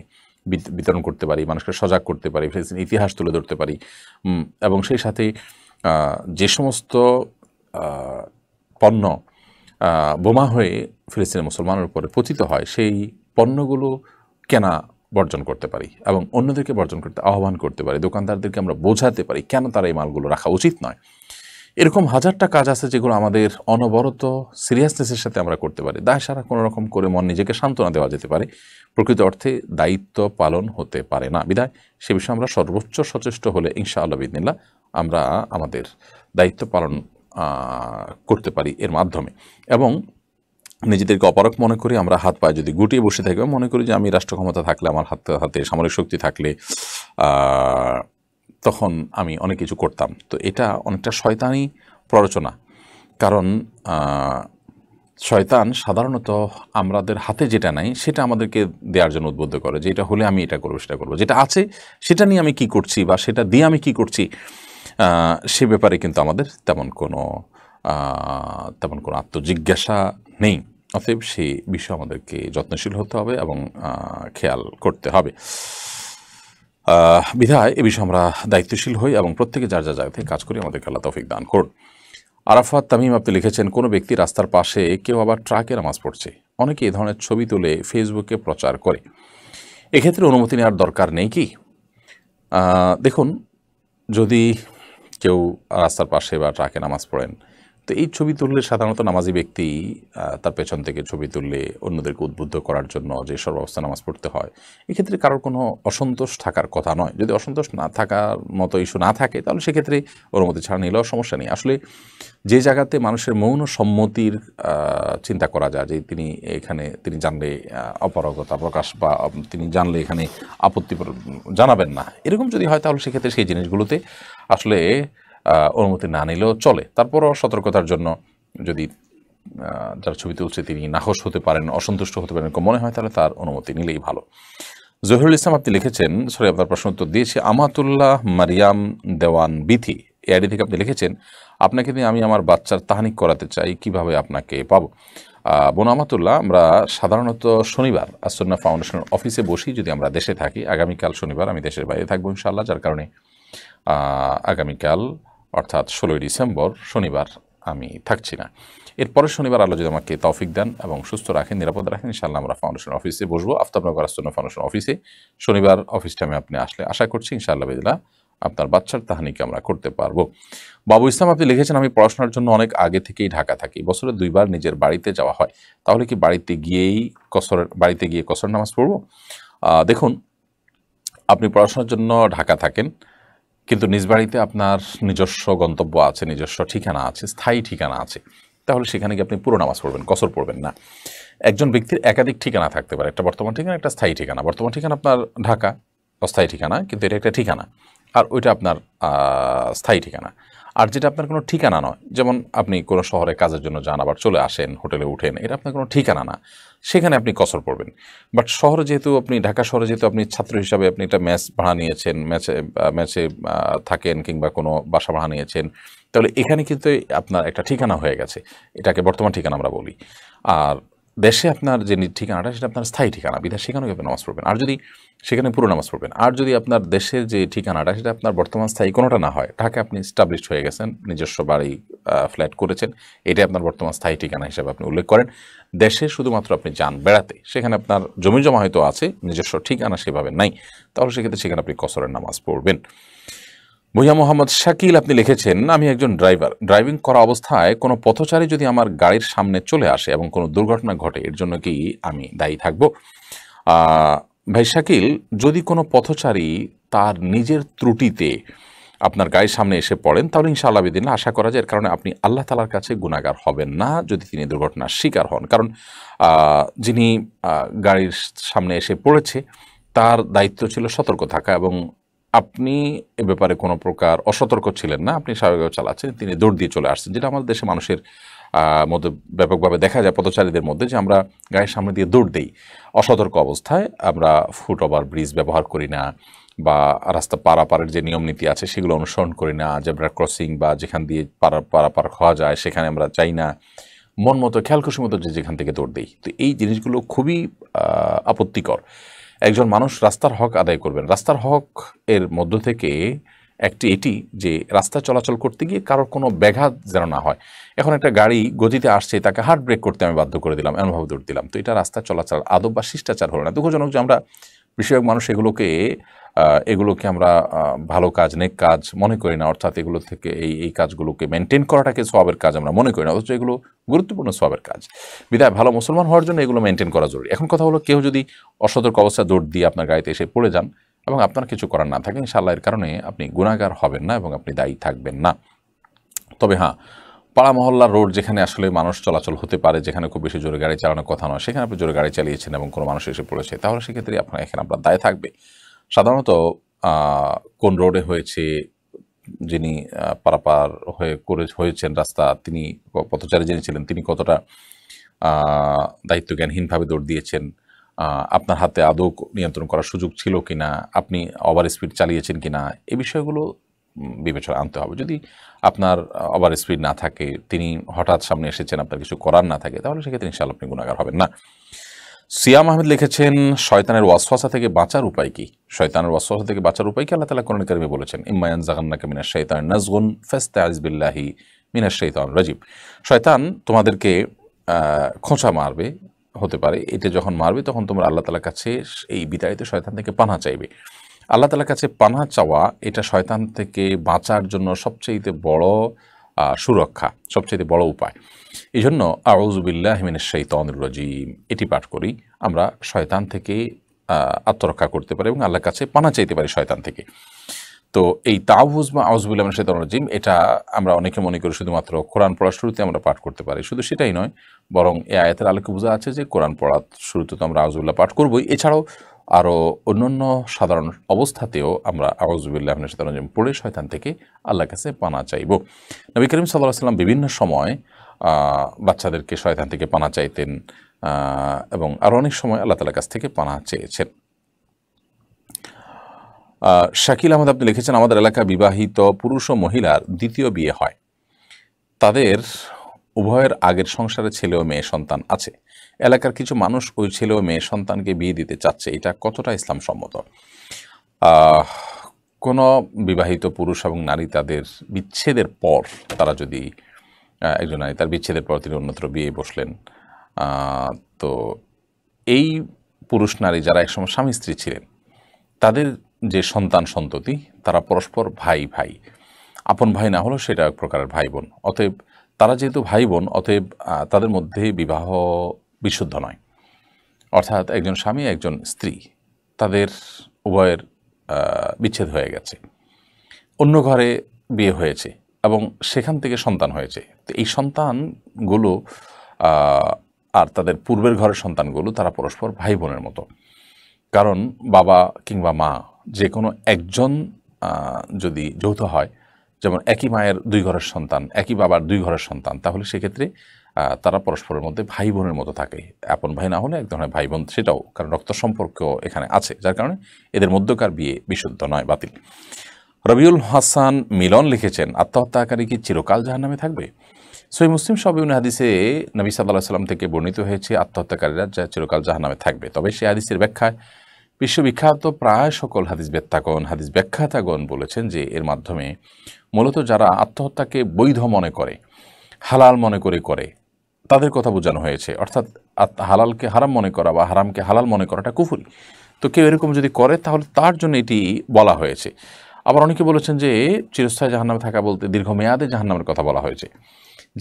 [SPEAKER 2] বিতরণ করতে পারি, মানুষকে সজাগ করতে পারি, ফিলিস্তিনের ইতিহাস তুলে ধরতে পারি, এবং সেই সাথে যে সমস্ত পণ্য বোমা হয়ে ফিলিস্তিনের মুসলমানের উপরে পতিত হয়, সেই পণ্যগুলো কেনা বর্জন করতে পারি, এবং অন্যদেরকে বর্জন করতে আহ্বান করতে পারি। দোকানদারদেরকে আমরা বোঝাতে পারি কেন তারা এই মালগুলো রাখা উচিত নয়। এরকম হাজারটা কাজ আছে যেগুলো আমাদের অনবরত সিরিয়াসনেসের সাথে আমরা করতে পারি। দায় সারা কোনো রকম করে মন নিজেকে সান্ত্বনা দেওয়া যেতে পারে, প্রকৃত অর্থে দায়িত্ব পালন হতে পারে না। বিধায় সে বিষয়ে আমরা সর্বোচ্চ সচেষ্ট হলে ইনশাআল্লাহ বিদিনিল্লাহ আমরা আমাদের দায়িত্ব পালন করতে পারি এর মাধ্যমে। এবং নিজেদেরকে অপারক মনে করি, আমরা হাত পায়ে যদি গুটিয়ে বসে থাকি, মনে করি যে আমি রাষ্ট্র ক্ষমতা থাকলে, আমার হাতে সামরিক শক্তি থাকলে তখন আমি অনেক কিছু করতাম। তো এটা অনেকটা শয়তানি প্ররোচনা, কারণ শয়তান সাধারণত আমাদের হাতে যেটা নাই সেটা আমাদেরকে দেওয়ার জন্য উদ্বুদ্ধ করে, যে এটা হলে আমি এটা করবো, সেটা করবো। যেটা আছে সেটা নিয়ে আমি কি করছি বা সেটা দিয়ে আমি কি করছি, সে ব্যাপারে কিন্তু আমাদের তেমন কোনো আত্মজিজ্ঞাসা নেই। অতএব সেই বিষয়ে আমাদেরকে যত্নশীল হতে হবে এবং খেয়াল করতে হবে। বিধায় এ বিষয়ে আমরা দায়িত্বশীল হই এবং প্রত্যেকে যার যার জায়গা থেকে কাজ করি। আমাদেরকে আল্লাহ তৌফিক দান করুন। আরাফাত তামিম আপনি লিখেছেন, কোনো ব্যক্তি রাস্তার পাশে, কেউ আবার ট্রাকে নামাজ পড়ছে, অনেকে এই ধরনের ছবি তুলে ফেসবুকে প্রচার করে, এক্ষেত্রে অনুমতি নেওয়ার দরকার নেই কি? দেখুন, যদি কেউ রাস্তার পাশে বা ট্রাকে নামাজ পড়েন, তো এই ছবি তুললে সাধারণত নামাজি ব্যক্তি তার পেছন থেকে ছবি তুললে অন্যদেরকে উদ্বুদ্ধ করার জন্য যে সর্ব অবস্থা নামাজ পড়তে হয়, এক্ষেত্রে কারোর কোনো অসন্তোষ থাকার কথা নয়। যদি অসন্তোষ না থাকার মতো ইস্যু না থাকে তাহলে সেক্ষেত্রে অনুমতি ছাড়া নিলেও সমস্যা নেই। আসলে যে জায়গাতে মানুষের মৌন সম্মতির চিন্তা করা যায় যে তিনি জানলে অপারগতা প্রকাশ বা তিনি জানলে এখানে আপত্তি জানাবেন না, এরকম যদি হয় তাহলে সেক্ষেত্রে সেই জিনিসগুলোতে আসলে অনুমতি না নিলেও চলে। তারপরও সতর্কতার জন্য যদি যার ছবি তুলছে তিনি নাখোশ হতে পারেন, অসন্তুষ্ট হতে পারেন, মনে হয় তাহলে তার অনুমতি নিলেই ভালো। জহিরুল ইসলাম আপনি লিখেছেন, আপনার প্রশ্ন উত্তর দিয়েছি, আমাতুল্লাহ মারিয়াম দেওয়ান বিথি এআইডি থেকে আপনি লিখেছেন, আপনাকে দিয়ে আমি আমার বাচ্চার তাহানিক করাতে চাই, কিভাবে আপনাকে পাবো? বোন আমাতুল্লাহ, আমরা সাধারণত শনিবার আসন্না ফাউন্ডেশনের অফিসে বসি যদি আমরা দেশে থাকি। আগামীকাল শনিবার আমি দেশের বাইরে থাকবো ইনশাআল্লাহ, যার কারণে আগামীকাল অর্থাৎ 16ই ডিসেম্বর শনিবার আমি থাকছি না। এরপরের শনিবার আল্লাহ যদি আমাকে তৌফিক দেন এবং সুস্থ রাখেন, নিরাপদ রাখেন, ইনশাআল্লাহ আমরা ফাউন্ডেশন অফিসে বসবো, আফতাবনগর আসন্না ফাউন্ডেশন অফিসে। শনিবার অফিস টাইমে আপনি আসলে আশা করছি ইনশাআল্লাহ বিদিল্লাহ আপনার বাচ্চার তাহানিকে আমরা করতে পারবো। বাবু ইসলাম আপনি লিখেছেন, আমি পড়াশোনার জন্য অনেক আগে থেকেই ঢাকা থাকি, বছরে 2 বার নিজের বাড়িতে যাওয়া হয়, তাহলে কি বাড়িতে গিয়ে কসর নামাজ পড়বো? দেখুন, আপনি পড়াশোনার জন্য ঢাকা থাকেন, কিন্তু নিজ বাড়িতে আপনার নিজস্ব গন্তব্য আছে, নিজস্ব ঠিকানা আছে, স্থায়ী ঠিকানা আছে, তাহলে সেখানে গিয়ে আপনি পুরো নামাজ পড়বেন, কসর পড়বেন না। একজন ব্যক্তির একাধিক ঠিকানা থাকতে পারে, একটা বর্তমান ঠিকানা, একটা স্থায়ী ঠিকানা। বর্তমান ঠিকানা আপনার ঢাকা, অস্থায়ী ঠিকানা, কিন্তু এটা একটা ঠিকানা, আর ওইটা আপনার স্থায়ী ঠিকানা। আর যেটা আপনার কোনো ঠিকানা নয়, যেমন আপনি কোনো শহরে কাজের জন্য যান আবার চলে আসেন, হোটেলে উঠেন, এটা আপনার কোনো ঠিকানা না, সেখানে আপনি কসর পড়বেন। বাট শহরে যেহেতু আপনি ঢাকা শহরে যেহেতু আপনি ছাত্র হিসাবে আপনি একটা ম্যাচ ভাড়া নিয়েছেন, ম্যাচে থাকেন কিংবা কোনো বাসা ভাড়া নিয়েছেন, তাহলে এখানে কিন্তু আপনার একটা ঠিকানা হয়ে গেছে, এটাকে বর্তমান ঠিকানা আমরা বলি। আর দেশে আপনার যে ঠিকানাটা সেটা আপনার স্থায়ী ঠিকানা, বিধায় সেখানেও আপনি নামাজ পড়বেন, আর যদি সেখানে পুরো নামাজ পড়বেন। আর যদি আপনার দেশের যে ঠিকানাটা সেটা আপনার বর্তমান স্থায়ী কোনোটা না হয়, ঢাকা আপনি স্টাবলিশড হয়ে গেছেন, নিজস্ব বাড়ি ফ্ল্যাট করেছেন, এটাই আপনার বর্তমান স্থায়ী ঠিকানা হিসেবে আপনি উল্লেখ করেন। দেশে শুধুমাত্র আপনি যান বেড়াতে, সেখানে আপনার জমি জমা হয়তো আছে, নিজস্ব ঠিকানা সেভাবে নাই, তাহলে সেক্ষেত্রে সেখানে আপনি কসরের নামাজ পড়বেন। ভুইয়া মোহাম্মদ শাকিল আপনি লিখেছেন, আমি একজন ড্রাইভার, ড্রাইভিং করা অবস্থায় কোনো পথচারী যদি আমার গাড়ির সামনে চলে আসে এবং কোনো দুর্ঘটনা ঘটে, এর জন্য কি আমি দায়ী থাকব? ভাই শাকিল, যদি কোনো পথচারী তার নিজের ত্রুটিতে আপনার গাড়ির সামনে এসে পড়েন, তাহলে ইনশাআল্লাহ বিদিন আশা করা যায় এর কারণে আপনি আল্লাহ তাআলার কাছে গুনাহগার হবেন না, যদি তিনি দুর্ঘটনার শিকার হন। কারণ যিনি গাড়ির সামনে এসে পড়েছে তার দায়িত্ব ছিল সতর্ক থাকা, এবং আপনি এ ব্যাপারে কোনো প্রকার অসতর্ক ছিলেন না, আপনি স্বাভাবিকভাবে চালাচ্ছেন, তিনি দৌড় দিয়ে চলে আসছেন, যেটা আমাদের দেশে মানুষের মধ্যে ব্যাপকভাবে দেখা যায়, পথচারীদের মধ্যে, যে আমরা গাড়ির সামনে দিয়ে দৌড় দিই অসতর্ক অবস্থায়, আমরা ফুট ওভার ব্রিজ ব্যবহার করি না, বা রাস্তা পারাপারের যে নিয়ম নীতি আছে সেগুলো অনুসরণ করি না, জেব্রা ক্রসিং বা যেখান দিয়ে পারাপার হওয়া যায় সেখানে আমরা যাই না, মন মতো খেয়াল খুশি মতো যেখান থেকে দৌড় দিই। তো এই জিনিসগুলো খুবই আপত্তিকর। একজন মানুষ রাস্তার হক আদায় করবেন, রাস্তার হক এর মধ্য থেকে একটি এটি যে রাস্তা চলাচল করতে গিয়ে কারোর কোনো ব্যাঘাত যেন না হয়। এখন একটা গাড়ি গতিতে আসছে, তাকে হার্ড ব্রেক করতে আমি বাধ্য করে দিলাম, এমনভাবে দৌড় দিলাম, তো এটা রাস্তা চলাচল আদব বা শিষ্টাচার হলো না। দুঃখজনক যে আমরা বেশিরভাগ মানুষ এগুলোকে আমরা ভালো কাজ, নেক কাজ মনে করি না, অর্থাৎ এগুলো থেকে এই কাজগুলোকে মেনটেন করাটাকে সওয়াবের কাজ আমরা মনে করি না, অথচ এগুলো গুরুত্বপূর্ণ সওয়াবের কাজ। বিধায় ভালো মুসলমান হওয়ার জন্য এগুলো মেনটেন করা জরুরি। এখন কথা হলো, কেউ যদি অসতর্ক অবস্থায় দৌড় দিয়ে আপনার গাড়িতে এসে পড়ে যান এবং আপনার কিছু করার না থাকে, ইনশাআল্লাহ এর কারণে আপনি গুনাহগার হবেন না এবং আপনি দায়ী থাকবেন না। তবে হ্যাঁ, পাড়া মহল্লার রোড যেখানে আসলে মানুষ চলাচল হতে পারে, যেখানে খুব বেশি জোরে গাড়ি চালানোর কথা নয়, সেখানে আপনি জোরে গাড়ি চালিয়েছেন এবং কোনো মানুষ এসে পড়েছে, তাহলে সেক্ষেত্রে আপনার দায় থাকবে। সাধারণত কোন রোডে হয়েছে, যিনি পারাপার হয়েছেন রাস্তা, তিনি পথচারী যিনি ছিলেন তিনি কতটা দায়িত্বজ্ঞানহীনভাবে দৌড় দিয়েছেন, আপনার হাতে আদৌ নিয়ন্ত্রণ করার সুযোগ ছিল কিনা, আপনি ওভার স্পিড চালিয়েছেন কিনা, এই বিষয়গুলো বিবেচনা আনতে হবে। যদি আপনার ওভার স্পিড না থাকে, তিনি হঠাৎ সামনে এসেছেন, আপনার কিছু করার না থাকে, তাহলে সেক্ষেত্রে ইনশাআল্লাহ আপনি গুনাহগার হবেন না। সিয়াম আহমেদ লিখেছেন, শয়তানের ওয়াসওয়াসা থেকে বাঁচার উপায় কি? শয়তানের ওয়াসওয়াসা থেকে বাঁচার উপায় কি? আল্লাহ তাআলা কোরআন কারিমে বলেছেন, ইম্মা ইয়ানজাগান্নাকা মিনাশ শাইতানির নাজগুন ফাস্তাইজ বিল্লাহি মিনাশ শাইতানির রাজিম। শয়তান তোমাদেরকে খোঁচা মারবে, হতে পারে এটা যখন মারবে তখন তোমরা আল্লাহ তাআলার কাছে এই বিতাড়িত শয়তান থেকে পানাহ চাইবে। আল্লাহ তাআলার কাছে পানাহ চাওয়া এটা শয়তান থেকে বাঁচার জন্য সবচেয়ে বড় সুরক্ষা, সবচেয়ে বড় উপায়। এই জন্য আউযু বিল্লাহি মিনাশ শাইতানির রাজিম এটি পাঠ করি। আমরা শয়তান থেকে আত্মরক্ষা করতে পারি এবং আল্লাহর কাছে পানা চাইতে পারি শয়তান থেকে। তো এই তাওয়াজ বা আউযু বিল্লাহি মিনাশ শাইতানির রাজিম এটা আমরা অনেকে মনে করি শুধুমাত্র কোরআন পড়ার শুরুতে আমরা পাঠ করতে পারি। শুধু সেটাই নয়, বরং এই আয়াতের আলোকে বোঝা আছে যে কোরআন পড়ার শুরুতে তো আমরা আউযু বিল্লাহ পাঠ করবই, এছাড়াও আরও অন্যান্য সাধারণ অবস্থাতেও আমরা আউযু বিল্লাহি মিনাশ শাইতানির রাজিম পড়ে শয়তান থেকে আল্লাহর কাছে পানা চাইব। নবী করিম সাল্লাল্লাহু আলাইহি ওয়াসাল্লাম বিভিন্ন সময় বাচ্চাদেরকে শয়তান থেকে পানা চাইতেন এবং আরও অনেক সময় আল্লাহ তাআলার কাছ থেকে পানা চেয়েছেন। শাকিল আহমদ আপনি লিখেছেন, আমাদের এলাকা বিবাহিত পুরুষ ও মহিলার দ্বিতীয় বিয়ে হয়, তাদের উভয়ের আগের সংসারে ছেলে ও মেয়ে সন্তান আছে। এলাকার কিছু মানুষ ওই ছেলে ও মেয়ে সন্তানকে বিয়ে দিতে চাচ্ছে, এটা কতটা ইসলাম সম্মত? কোনো বিবাহিত পুরুষ এবং নারী তাদের বিচ্ছেদের পর তারা যদি একজন নারী তার বিচ্ছেদের পর তিনি অন্যত্র বিয়ে বসলেন, তো এই পুরুষ নারী যারা একসময় স্বামী স্ত্রী ছিলেন তাদের যে সন্তান সন্ততি তারা পরস্পর ভাই ভাই, আপন ভাই না হলেও সেটা এক প্রকারের ভাই বোন। অতএব তারা যেহেতু ভাই বোন, অতএব তাদের মধ্যে বিবাহ বিশুদ্ধ নয়। অর্থাৎ একজন স্বামী একজন স্ত্রী তাদের উভয়ের বিচ্ছেদ হয়ে গেছে, অন্য ঘরে বিয়ে হয়েছে এবং সেখান থেকে সন্তান হয়েছে। তো এই সন্তানগুলো আর তাদের পূর্বের ঘরের সন্তানগুলো তারা পরস্পর ভাই বোনের মতো। কারণ বাবা কিংবা মা যে কোনো একজন যদি যৌথ হয়, যেমন একই মায়ের দুই ঘরের সন্তান, একই বাবার দুই ঘরের সন্তান, তাহলে সেক্ষেত্রে তারা পরস্পরের মধ্যে ভাই বোনের মতো থাকে। আপন ভাই না হলে এক ধরনের ভাই বোন, সেটাও কারণ রক্ত সম্পর্ক এখানে আছে, যার কারণে এদের মধ্যকার বিয়ে বিশুদ্ধ নয়, বাতিল। রবিউল হাসান মিলন লিখেছেন, আত্মহত্যাকারী কি চিরকাল জাহান্নামে থাকবে? সহিহ মুসলিম সহিহ হাদিসে নবী সাল্লাল্লাহু আলাইহি সাল্লাম থেকে বর্ণিত হয়েছে আত্মহত্যাকারীরা যা চিরকাল জাহান্নামে থাকবে। তবে সেই হাদিসের ব্যাখ্যায় বিশ্ববিখ্যাত প্রায় সকল হাদিস ব্যাখ্যাতাগণ বলেছেন যে এর মাধ্যমে মূলত যারা আত্মহত্যাকে বৈধ মনে করে, হালাল মনে করে তাদের কথা বোঝানো হয়েছে। অর্থাৎ হালালকে হারাম মনে করা বা হারামকে হালাল মনে করাটা কুফরি। তো কেউ এরকম যদি করে তাহলে তার জন্য এটি বলা হয়েছে। আবার অনেকে বলেছেন যে চিরস্থায়ী জাহান্নামে থাকা বলতে দীর্ঘমেয়াদে জাহান্নামের কথা বলা হয়েছে।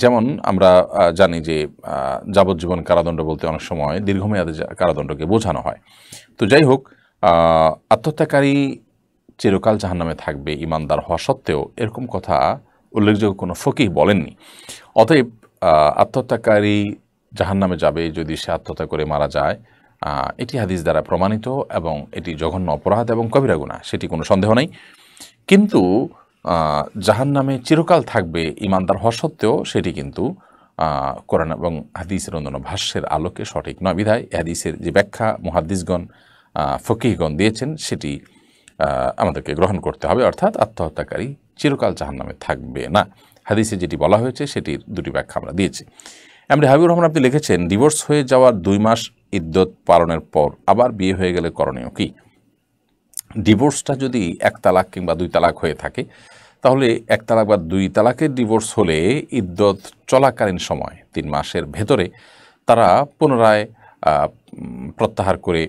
[SPEAKER 2] যেমন আমরা জানি যে যাবজ্জীবন কারাদণ্ড বলতে অনেক সময় দীর্ঘমেয়াদে কারাদণ্ডকে বোঝানো হয়। তো যাই হোক, আত্মহত্যাকারী চিরকাল জাহান্নামে থাকবে ঈমানদার হওয়া সত্ত্বেও এরকম কথা উল্লেখযোগ্য কোনো ফকিহ বলেননি। অতএব আত্মহত্যাকারী জাহান্নামে যাবে যদি সে আত্মহত্যা করে মারা যায়, এটি হাদিস দ্বারা প্রমাণিত এবং এটি জঘন্য অপরাধ এবং কবিরা গুনাহ, সেটি কোনো সন্দেহ নেই। কিন্তু জাহান্নামে চিরকাল থাকবে ঈমানদার হওয়া সত্ত্বেও সেটি কিন্তু কোরআন এবং হাদিসের অন্যান্য ভাষ্যের আলোকে সঠিক নয়। বিধায় হাদিসের যে ব্যাখ্যা মুহাদ্দিসগণ ফকিহগণ দিয়েছেন সেটি আমাদেরকে গ্রহণ করতে হবে। অর্থাৎ আত্মহত্যাকারী চিরকাল জাহান্নামে থাকবে না। হাদিসে যেটি বলা হয়েছে সেটির দুটি ব্যাখ্যা আমরা দিয়েছি। এমনি হাবিবুর রহমান আপনি লিখেছেন, ডিভোর্স হয়ে যাওয়ার 2 মাস ইদ্যত পালনের পর আবার বিয়ে হয়ে গেলে করণীয় কি? ডিভোর্সটা যদি 1 তালাক কিংবা 2 তালাক হয়ে থাকে তাহলে 1 তালাক বা 2 তালাকের ডিভোর্স হলে ইদ্যত চলাকালীন সময় 3 মাসের ভেতরে তারা পুনরায় প্রত্যাহার করে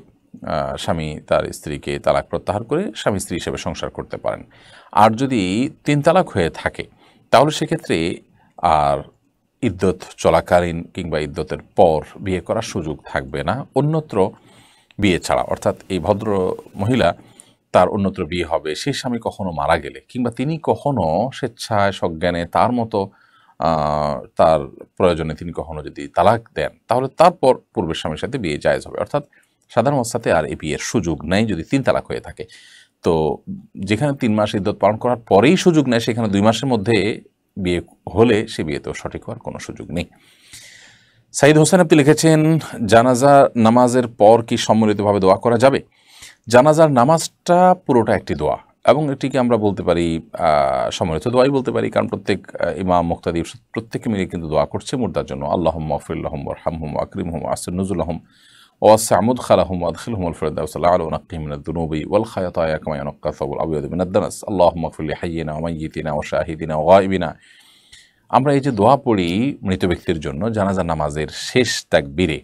[SPEAKER 2] স্বামী তার স্ত্রীকে তালাক প্রত্যাহার করে স্বামী স্ত্রী হিসেবে সংসার করতে পারেন। আর যদি 3 তালাক হয়ে থাকে তাহলে সেক্ষেত্রে আর ইদ্যত চলাকালীন কিংবা ইদ্যতের পর বিয়ে করার সুযোগ থাকবে না অন্যত্র বিয়ে ছাড়া। অর্থাৎ এই ভদ্র মহিলা তার অন্যত্র বিয়ে হবে, সেই স্বামী কখনো মারা গেলে কিংবা তিনি কখনো স্বেচ্ছায় সজ্ঞানে তার মতো তার প্রয়োজনে তিনি কখনো যদি তালাক দেন তাহলে তারপর পূর্বের স্বামীর সাথে বিয়ে জায়েজ হবে। অর্থাৎ সাধারণ অবস্থাতে আর এই বিয়ের সুযোগ নেই যদি 3 তালাক হয়ে থাকে। তো যেখানে 3 মাস ইদ্যত পালন করার পরেই সুযোগ নেয়, সেখানে 2 মাসের মধ্যে বিয়ে হলে সে বিয়েতেও সঠিক হওয়ার কোনো সুযোগ নেই। সাইদ হোসেন আপনি লিখেছেন, জানাজা নামাজের পর কি সম্মিলিতভাবে দোয়া করা যাবে? জানাজার নামাজটা পুরোটা একটি দোয়া এবং এটিকে আমরা বলতে পারি সম্মিলিত দোয়াই বলতে পারি, কারণ প্রত্যেক ইমাম মুক্তাদি প্রত্যেকে মিলে কিন্তু দোয়া করছে মুর্দার জন্য। আল্লাহুম্মা আগফির লাহুম ওয়ারহামহুম ওয়াকরিমহুম ওয়াহসিন নুজুলাহুম ওয়াসি' মুদখালাহুম ওয়াদখিলহুমুল ফিরদাউস আ'লা ওয়ানাক্কিহিম মিনাদ দুনুবি ওয়াল খাতায়া কামা ইয়ানক্কা সাবুল আবয়াদু মিনাদ দানাস। আল্লাহুম্মা আগফির লিহাইয়িনা ওয়া মাইয়িতিনা ওয়া শাহিদিনা ওয়া গায়বিনা। আমরা এই যে দোয়া পড়ি মৃত ব্যক্তির জন্য জানাজা নামাজের শেষ তাকবীরে,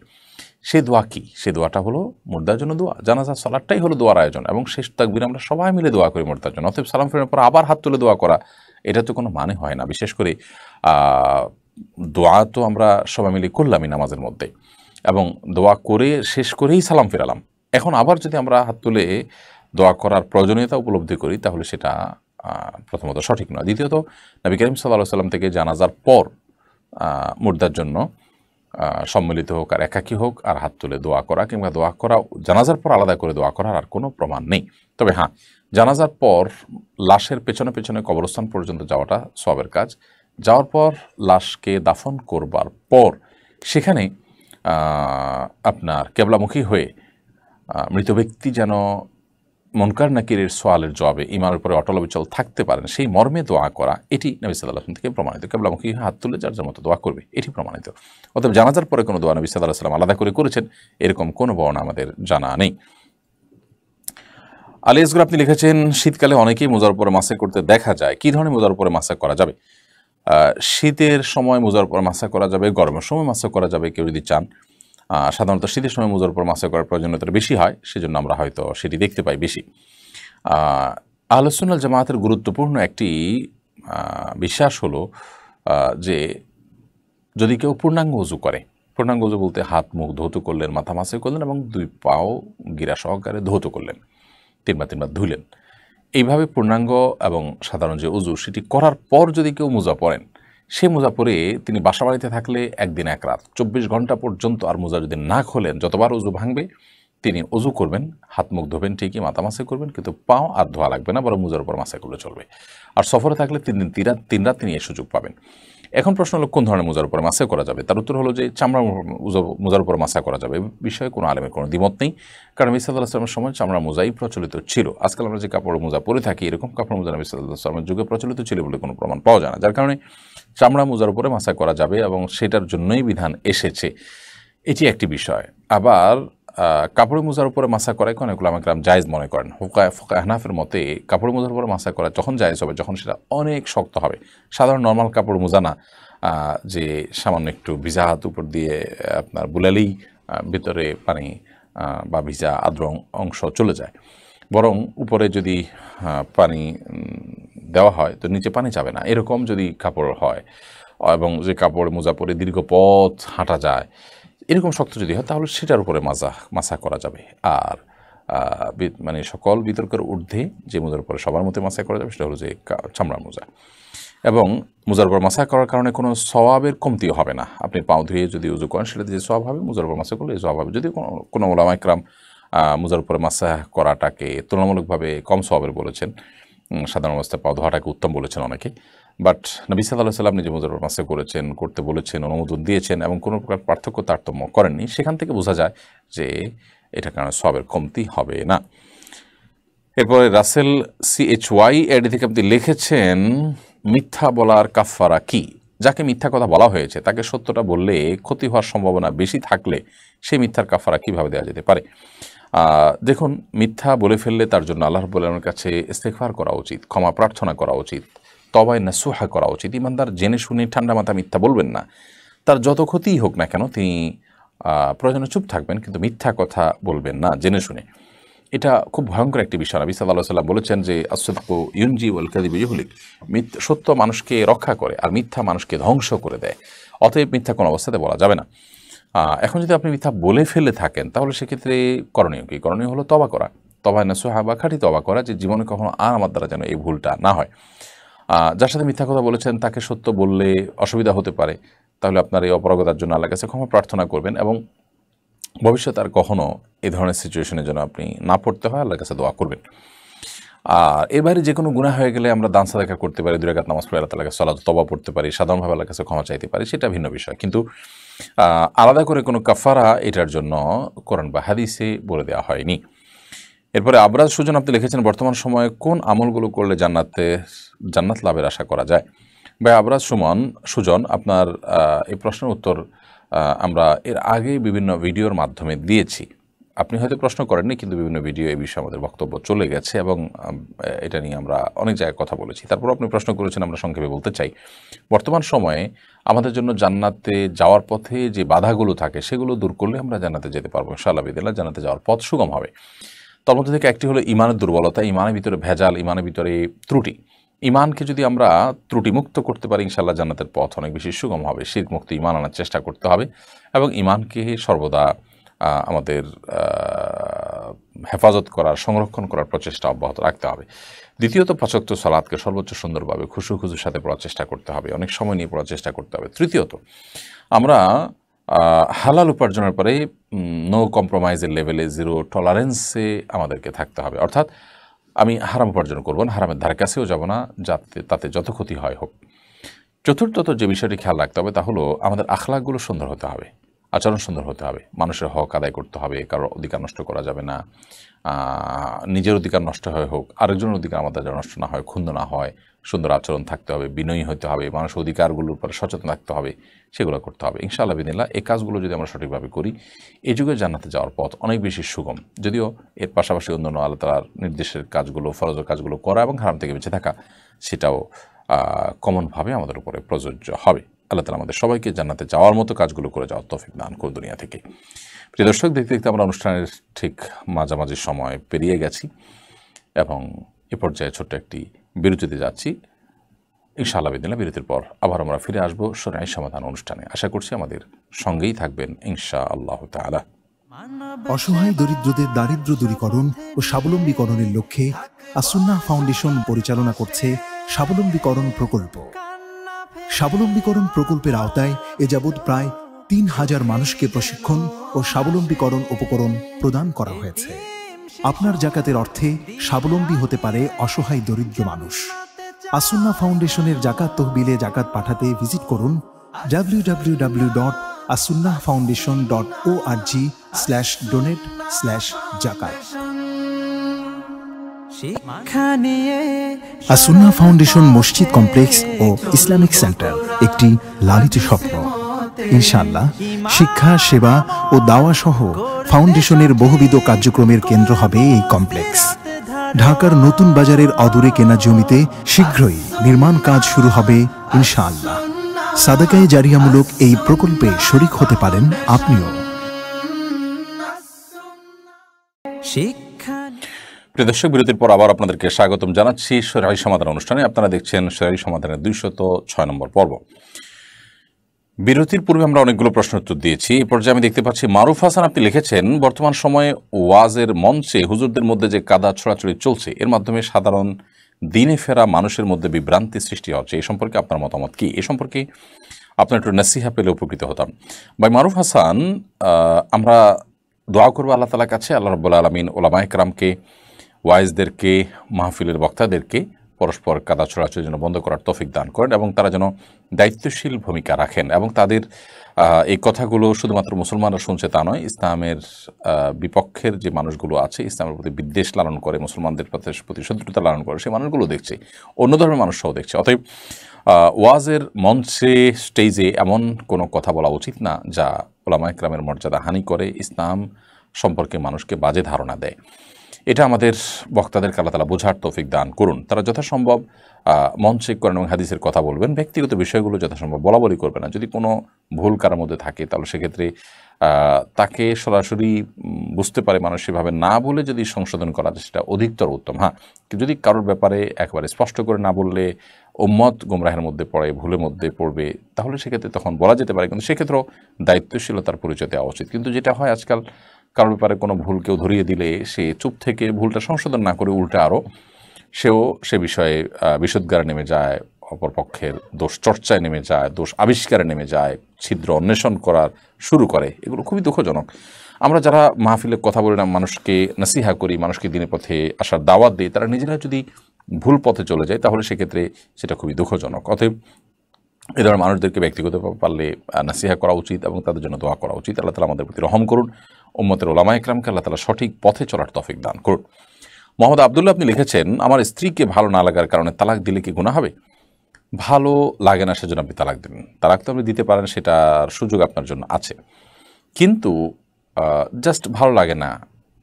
[SPEAKER 2] সেই দোয়া কি? সেই দোয়াটা হলো মুর্দার জন্য দোয়া। জানাজার সালাদটাই হলো দোয়ার আয়োজন এবং শেষ তাকবীরে আমরা সবাই মিলে দোয়া করি মুর্দার জন্য। অতএব সালাম ফেরানোর পর আবার হাত তুলে দোয়া করা, এটা তো কোনো মানে হয় না। বিশেষ করে দোয়া তো আমরা সবাই মিলে করলামই নামাজের মধ্যে, এবং দোয়া করে শেষ করেই সালাম ফেরালাম। এখন আবার যদি আমরা হাত তুলে দোয়া করার প্রয়োজনীয়তা উপলব্ধি করি, তাহলে সেটা প্রথমত সঠিক নয়। দ্বিতীয়ত, নবী করিম সাল্লাল্লাহু আলাইহি ওয়াসাল্লাম থেকে জানাজার পর মুর্দার জন্য সম্মিলিত হোক আর একাকী হোক আর হাত তুলে দোয়া করা কিংবা দোয়া করা জানাজার পর আলাদা করে দোয়া করার আর কোনো প্রমাণ নেই। তবে হ্যাঁ, জানাজার পর লাশের পেছনে পেছনে কবরস্থান পর্যন্ত যাওয়াটা সওয়াবের কাজ। যাওয়ার পর লাশকে দাফন করবার পর সেখানে আপনার কেবলামুখী হয়ে মৃত ব্যক্তি যেন মুনকার নাকিরের সোয়ালের জবাবে ঈমানের উপরে অটল অবিচল থাকতে পারেন, সেই মর্মে দোয়া করা, এটি নবী সাল্লাল্লাহু আলাইহি ওয়াসাল্লাম থেকে প্রমাণিত। কেবলামুখী হাত তুলে যার যার মতো দোয়া করবে, এটি প্রমাণিত। অতএব জানাজার পরে কোনো দোয়া নবী সাল্লাল্লাহু আলাইহি ওয়াসাল্লাম আলাদা করে করেছেন এরকম কোনো বর্ণনা আমাদের জানা নেই। আলী আসগর আপনি লিখেছেন, শীতকালে অনেকেই মোজার উপরে মাসা করতে দেখা যায়, কী ধরনের মোজার উপরে মাসা করা যাবে? শীতের সময় মোজার উপরে মাসা করা যাবে, গরমের সময় মাসা করা যাবে কেউ যদি চান। সাধারণত শীতের সময় মোজার উপর মাসা করার প্রয়োজনীয়তা বেশি হয়, সেজন্য আমরা হয়তো সেটি দেখতে পাই বেশি। আহলুস সুন্নাহ ওয়াল জামাতের গুরুত্বপূর্ণ একটি বিশ্বাস হলো যে যদি কেউ পূর্ণাঙ্গ ওযু করে, পূর্ণাঙ্গ ওযু বলতে হাত মুখ ধৌত করলেন, মাথা মাসা করলেন এবং দুই পাও গিরা সহকারে ধৌত করলেন, তিনবার ধুলেন, এইভাবে পূর্ণাঙ্গ এবং সাধারণ যে ওযু সেটি করার পর যদি কেউ মোজা পরেন, সে মোজা পরে তিনি বাসা বাড়িতে থাকলে একদিন এক রাত 24 ঘন্টা পর্যন্ত আর মোজা যদি না খোলেন, যতবার ওযু ভাঙবে তিনি ওযু করবেন, হাত মুখ ধোবেন ঠিকই, মাথা মাসা করবেন, কিন্তু পাও আর ধোয়া লাগবে না, বরং মোজার উপর মাসা করলে চলবে। আর সফরে থাকলে 3 দিন 3 রাত তিনি এই সুযোগ পাবেন। এখন প্রশ্ন হলো কোন ধরনের মোজার উপরে মাসা করা যাবে? তার উত্তর হলো যে চামড়া মোজার উপর মাসা করা যাবে। বিষয়ে কোনো আলেমের কোনো দ্বিমত নেই, কারণ নবী সাল্লাল্লাহু আলাইহি ওয়াসাল্লামের সময় চামড়া মোজাই প্রচলিত ছিল। আজকাল আমরা যে কাপড় মোজা পরে থাকি, এরকম কাপড় মোজা নবী সাল্লাল্লাহু আলাইহি ওয়াসাল্লামের যুগে প্রচলিত ছিল বলে কোনো প্রমাণ পাওয়া যায় না, যার কারণে চামড়া মোজার উপরে মাসা করা যাবে এবং সেটার জন্যই বিধান এসেছে, এটি একটি বিষয়। আবার কাপড় মোজার উপরে মাসা করায় অনেক উলামা কেরাম জায়েজ মনে করেন। ফুকায়ে হানাফির মতে কাপড় মোজার উপরে মাসা করা যখন জায়েজ হবে, যখন সেটা অনেক শক্ত হবে, সাধারণ নর্মাল কাপড় মোজা না, যে সামান্য একটু ভিজা হাত উপর দিয়ে আপনার বুলালেই ভিতরে পানি বা ভিজা আর্দ্র অংশ চলে যায়, বরং উপরে যদি পানি দেওয়া হয় তো নিচে পানি যাবে না, এরকম যদি কাপড় হয় এবং যে কাপড় মোজা পরে দীর্ঘ পথ হাঁটা যায়, এরকম শক্ত যদি হয়, তাহলে সেটার উপরে মাসা করা যাবে। আর মানে সকল বিতর্কের ঊর্ধ্বে যে মোজার উপরে সবার মধ্যে মাসা করা যাবে সেটা হলো যে চামড়ার মোজা। এবং মোজার উপর মাসা করার কারণে কোনো সওয়াবের কমতিও হবে না। আপনি পাও ধুয়ে যদি উযু করেন, সেটাতে যে সওয়াব হবে, মোজার উপর মাসা করলে এই সওয়াব হবে। যদি কোনো উলামা ইকরাম মোজার উপরে মাসা করাটাকে তুলনামূলকভাবে কম সওয়াবের বলেছেন, সাধারণ অবস্থায় পাও ধোয়াটাকে উত্তম বলেছেন অনেকে, বাট নবী সাল্লাল্লাহু আলাইহি ওয়াসাল্লাম নিজে মোজার উপর মাসা করেছেন, করতে বলেছেন, অনুমোদন দিয়েছেন এবং কোনো প্রকার পার্থক্য তারতম্য করেননি। সেখান থেকে বোঝা যায় যে এটার কারণে সওয়াবের কমতি হবে না। এরপরে রাসেল CHY এডি থেকে আপনি লিখেছেন, মিথ্যা বলার কাফারা কি? যাকে মিথ্যা কথা বলা হয়েছে তাকে সত্যটা বললে ক্ষতি হওয়ার সম্ভাবনা বেশি থাকলে সেই মিথ্যার কাফারা কিভাবে দেওয়া যেতে পারে? দেখুন, মিথ্যা বলে ফেললে তার জন্য আল্লাহ রাব্বুল আলামিনের কাছে ইস্তেগফার করা উচিত, ক্ষমা প্রার্থনা করা উচিত, তওবায়ে নাসুহা করা উচিত। ইমানদার জেনে শুনে ঠান্ডা মাথা মিথ্যা বলবেন না। তার যত ক্ষতিই হোক না কেন তিনি প্রয়োজনে চুপ থাকবেন, কিন্তু মিথ্যা কথা বলবেন না জেনে শুনে। এটা খুব ভয়ঙ্কর একটি বিষয়। নবী সাল্লাল্লাহু আলাইহি ওয়াসাল্লাম বলেছেন যে আস-সিদকু ইউনজি ওয়াল কাযিবু ইউহলিক, সত্য মানুষকে রক্ষা করে আর মিথ্যা মানুষকে ধ্বংস করে দেয়। অতএব মিথ্যা কোনো অবস্থাতে বলা যাবে না। এখন যদি আপনি মিথ্যা বলে ফেলে থাকেন, তাহলে সেক্ষেত্রে করণীয় কী? করণীয় হলো তওবা করা, তওবায়ে নাসুহা বা খাঁটি তওবা করা, যে জীবনে কখনো আর আমার দ্বারা যেন এই ভুলটা না হয়। যার সাথে মিথ্যা কথা বলেছেন তাকে সত্য বললে অসুবিধা হতে পারে, তাহলে আপনার এই অপারগতার জন্য আল্লাহর কাছে ক্ষমা প্রার্থনা করবেন এবং ভবিষ্যতে আর কখনও এই ধরনের সিচুয়েশনের জন্য আপনি না পড়তে হয় আল্লাহর কাছে দোয়া করবেন। আর এর বাইরে যে কোনো গুনাহ হয়ে গেলে আমরা দান সাদাকা করতে পারি, 2 রাকাত নামাজ পড়ে আল্লাহ তাআলার কাছে সালাত তওবা পড়তে পারি, সাধারণভাবে আল্লাহর কাছে ক্ষমা চাইতে পারি, সেটা ভিন্ন বিষয়। কিন্তু আলাদা করে কোনো কাফারা এটার জন্য কোরআন বা হাদিসে বলে দেওয়া হয়নি। এরপরে আবরাজ সুজন আপনি লিখেছেন, বর্তমান সময়ে কোন আমলগুলো করলে জান্নাত লাভের আশা করা যায়? ভাই আবরাজ সুজন, আপনার এই প্রশ্নের উত্তর আমরা এর আগে বিভিন্ন ভিডিওর মাধ্যমে দিয়েছি। আপনি হয়তো প্রশ্ন করেননি, কিন্তু বিভিন্ন ভিডিও এই বিষয়ে আমাদের বক্তব্য চলে গেছে এবং এটা নিয়ে আমরা অনেক জায়গায় কথা বলেছি। তারপর আপনি প্রশ্ন করেছেন, আমরা সংক্ষেপে বলতে চাই, বর্তমান সময়ে আমাদের জন্য জান্নাতে যাওয়ার পথে যে বাধাগুলো থাকে সেগুলো দূর করলে আমরা জান্নাতে যেতে পারবো ইনশাআল্লাহ বিদিল্লাহ। জান্নাতে যাওয়ার পথ সুগম হবে। তার মধ্যে থেকে একটি হলো ইমানের দুর্বলতা, ইমানের ভিতরে ভেজাল, ইমানের ভিতরে ত্রুটি। ইমানকে যদি আমরা ত্রুটিমুক্ত করতে পারি ইনশাআল্লাহ জান্নাতের পথ অনেক বেশি সুগম হবে। শিরক মুক্ত ইমান আনার চেষ্টা করতে হবে এবং ইমানকে সর্বদা আমাদের হেফাজত করার, সংরক্ষণ করার প্রচেষ্টা অব্যাহত রাখতে হবে। দ্বিতীয়ত, ৫ ওয়াক্ত সালাতকে সর্বোচ্চ সুন্দরভাবে খুশুর সাথে পড়ার চেষ্টা করতে হবে, অনেক সময় নিয়ে পড়ার চেষ্টা করতে হবে। তৃতীয়ত, আমরা হালাল উপার্জনের পরে নো কম্প্রোমাইজের লেভেলে, জিরো টলারেন্সে আমাদেরকে থাকতে হবে। অর্থাৎ আমি হারাম উপার্জন করবো না, হারামের ধারে কাছেও যাব না, যাতে তাতে যত ক্ষতি হয় হোক। চতুর্থত যে বিষয়টি খেয়াল রাখতে হবে তা হলো আমাদের আখলাকগুলো সুন্দর হতে হবে, আচরণ সুন্দর হতে হবে, মানুষের হক আদায় করতে হবে, কারোর অধিকার নষ্ট করা যাবে না, নিজের অধিকার নষ্ট হয় হোক, আরেকজনের অধিকার আমাদের যেন নষ্ট না হয়, ক্ষুণ্ণ না হয়, সুন্দর আচরণ থাকতে হবে, বিনয়ী হতে হবে, মানুষের অধিকারগুলোর উপরে সচেতন থাকতে হবে, সেগুলো করতে হবে ইনশাআল্লাহ বিদিল্লাহ। এই কাজগুলো যদি আমরা সঠিকভাবে করি, এই যুগে জান্নাতে যাওয়ার পথ অনেক বেশি সুগম। যদিও এর পাশাপাশি অন্যান্য আল্লাহ তাআলার নির্দেশের কাজগুলো, ফরজের কাজগুলো করা এবং হারাম থেকে বেঁচে থাকা, সেটাও কমনভাবে আমাদের উপরে প্রযোজ্য হবে। আল্লাহ তাআলা আমাদের সবাইকে জান্নাতে যাওয়ার মতো কাজগুলো করে যাওয়ার তৌফিক দান করুন দুনিয়া থেকে। প্রিয় দর্শক, দেখতে দেখতে আমরা অনুষ্ঠানের ঠিক মাঝামাঝি সময় পেরিয়ে গেছি এবং এ পর্যায়ে ছোট্ট একটি বিরতিতে যাচ্ছি। ইনশাআল্লাহ বিদিল্লাহ বিরতির পর আবার আমরা ফিরে আসবো শরঈ সমাধান অনুষ্ঠানে। আশা করছি আমাদের সঙ্গেই থাকবেন ইনশাআল্লাহ তাআলা।
[SPEAKER 3] অসহায় দরিদ্রদের দারিদ্র্য দূরীকরণ ও স্বাবলম্বীকরণের লক্ষ্যে আসুন্নাহ ফাউন্ডেশন পরিচালনা করছে স্বাবলম্বীকরণ প্রকল্প। স্বাবলম্বীকরণ প্রকল্পের আওতায় এ যাবৎ প্রায় ৩,০০০ মানুষকে প্রশিক্ষণ ও স্বাবলম্বীকরণ উপকরণ প্রদান করা হয়েছে। আপনার জাকাতের অর্থে স্বাবলম্বী হতে পারে অসহায় দরিদ্র মানুষ। আসুন্নাহ ফাউন্ডেশনের জাকাত তহবিলে জাকাত পাঠাতে ভিজিট করুন www.asunnahfoundation.org/donate/zakat। আসুন্নাহ ফাউন্ডেশন মসজিদ কমপ্লেক্স ও ইসলামিক সেন্টার একটি লালিত স্বপ্ন। ইনশাআল্লাহ শিক্ষা, সেবা ও দাওয়া সহ ফাউন্ডেশনের বহুবিধ কার্যক্রমের কেন্দ্র হবে এই কমপ্লেক্স। ঢাকার নতুন বাজারের অদূরে কেনা জমিতে শীঘ্রই নির্মাণ কাজ শুরু হবে ইনশাআল্লাহ। সাদাকায়ে জারিয়ামূলক এই প্রকল্পে শরীক হতে পারেন আপনিও।
[SPEAKER 2] প্রিয় দর্শক, বিরতির পর আবার আপনাদেরকে স্বাগতম জানাচ্ছি শরঈ সমাধান অনুষ্ঠানে। আপনারা দেখছেন শরঈ সমাধানের 206 নম্বর পর্ব। বিরতির পূর্বে আমরা অনেকগুলো প্রশ্ন উত্তর দিয়েছি। এই পর্যায়ে আমি দেখতে পাচ্ছি মারুফ হাসান, আপনি লিখেছেন, বর্তমান সময়ে ওয়াজের মঞ্চে হুজুরদের মধ্যে যে কাদা ছড়াছড়ি চলছে, এর মাধ্যমে সাধারণ দিনে ফেরা মানুষের মধ্যে বিভ্রান্তি সৃষ্টি হচ্ছে। এই সম্পর্কে আপনার মতামত কি? এ সম্পর্কে আপনার একটু নসিহা পেলে উপকৃত হতাম। ভাই মারুফ হাসান, আমরা দোয়া করবো আল্লাহ তাআলার কাছে, আল্লাহ রাব্বুল আলামিন উলামায়ে কেরামকে, ওয়াইজদেরকে, মাহফিলের বক্তাদেরকে পরস্পর কাদা ছড়াছড়ির জন্য বন্ধ করার তৌফিক দান করেন এবং তারা যেন দায়িত্বশীল ভূমিকা রাখেন এবং তাদের এই কথাগুলো শুধুমাত্র মুসলমানরা শুনছে তা নয়, ইসলামের বিপক্ষের যে মানুষগুলো আছে, ইসলামের প্রতি বিদ্বেষ লালন করে, মুসলমানদের প্রতি শত্রুতা লালন করে, সেই মানুষগুলো দেখছে, অন্য ধর্মের মানুষরাও দেখছে। অতএব ওয়াজের মঞ্চে, স্টেজে এমন কোনো কথা বলা উচিত না যা উলামায়ে কেরামের মর্যাদা হানি করে, ইসলাম সম্পর্কে মানুষকে বাজে ধারণা দেয়। এটা আমাদের বক্তাদেরকে আল্লাহ তাআলা বোঝার তৌফিক দান করুন। তারা যথাসম্ভব মঞ্চে কোরআন এবং হাদিসের কথা বলবেন, ব্যক্তিগত বিষয়গুলো যথাসম্ভব বলাবলি করবে না। যদি কোনো ভুল কারোর মধ্যে থাকে তাহলে সেক্ষেত্রে তাকে সরাসরি বুঝতে পারে মানুষ, সেভাবে না বলে যদি সংশোধন করা যায় সেটা অধিকতর উত্তম। হ্যাঁ, যদি কারোর ব্যাপারে একেবারে স্পষ্ট করে না বললে উম্মত গুমরাহের মধ্যে পড়ে, ভুলের মধ্যে পড়বে, তাহলে সেক্ষেত্রে তখন বলা যেতে পারে, কিন্তু সেক্ষেত্রেও দায়িত্বশীলতার পরিচয় দেওয়া উচিত। কিন্তু যেটা হয় আজকাল, কারোর ব্যাপারে কোনো ভুল কেউ ধরিয়ে দিলে সে চুপ থেকে ভুলটা সংশোধন না করে উল্টে আরও সেও সে বিষয়ে বিশুদ্ধারে নেমে যায়, অপরপক্ষের দোষ চর্চায় নেমে যায়, দোষ আবিষ্কারে নেমে যায়, ছিদ্র অন্বেষণ করার শুরু করে। এগুলো খুবই দুঃখজনক। আমরা যারা মাহফিলে কথা বলি না, মানুষকে নসিহা করি, মানুষকে দিনের পথে আসার দাওয়াত দিই, তারা নিজেরা যদি ভুল পথে চলে যায় তাহলে সেক্ষেত্রে সেটা খুবই দুঃখজনক। অতএব এ ধরনের মানুষদেরকে ব্যক্তিগত পারলে নসিহা করা উচিত এবং তাদের জন্য দোয়া করা উচিত। আল্লাহ তাআলা আমাদের প্রতি রহম করুন, উম্মতের উলামায়ে কেরামকে আল্লাহ তাআলা সঠিক পথে চলার তৌফিক দান করুন। মোহাম্মদ আবদুল্লাহ, আপনি লিখেছেন, আমার স্ত্রীকে ভালো না লাগার কারণে তালাক দিলে কি গুনাহ হবে? ভালো লাগে না সেজন্য আপনি তালাক দেবেন, তালাক তো আপনি দিতে পারেন, সেটার সুযোগ আপনার জন্য আছে। কিন্তু জাস্ট ভালো লাগে না,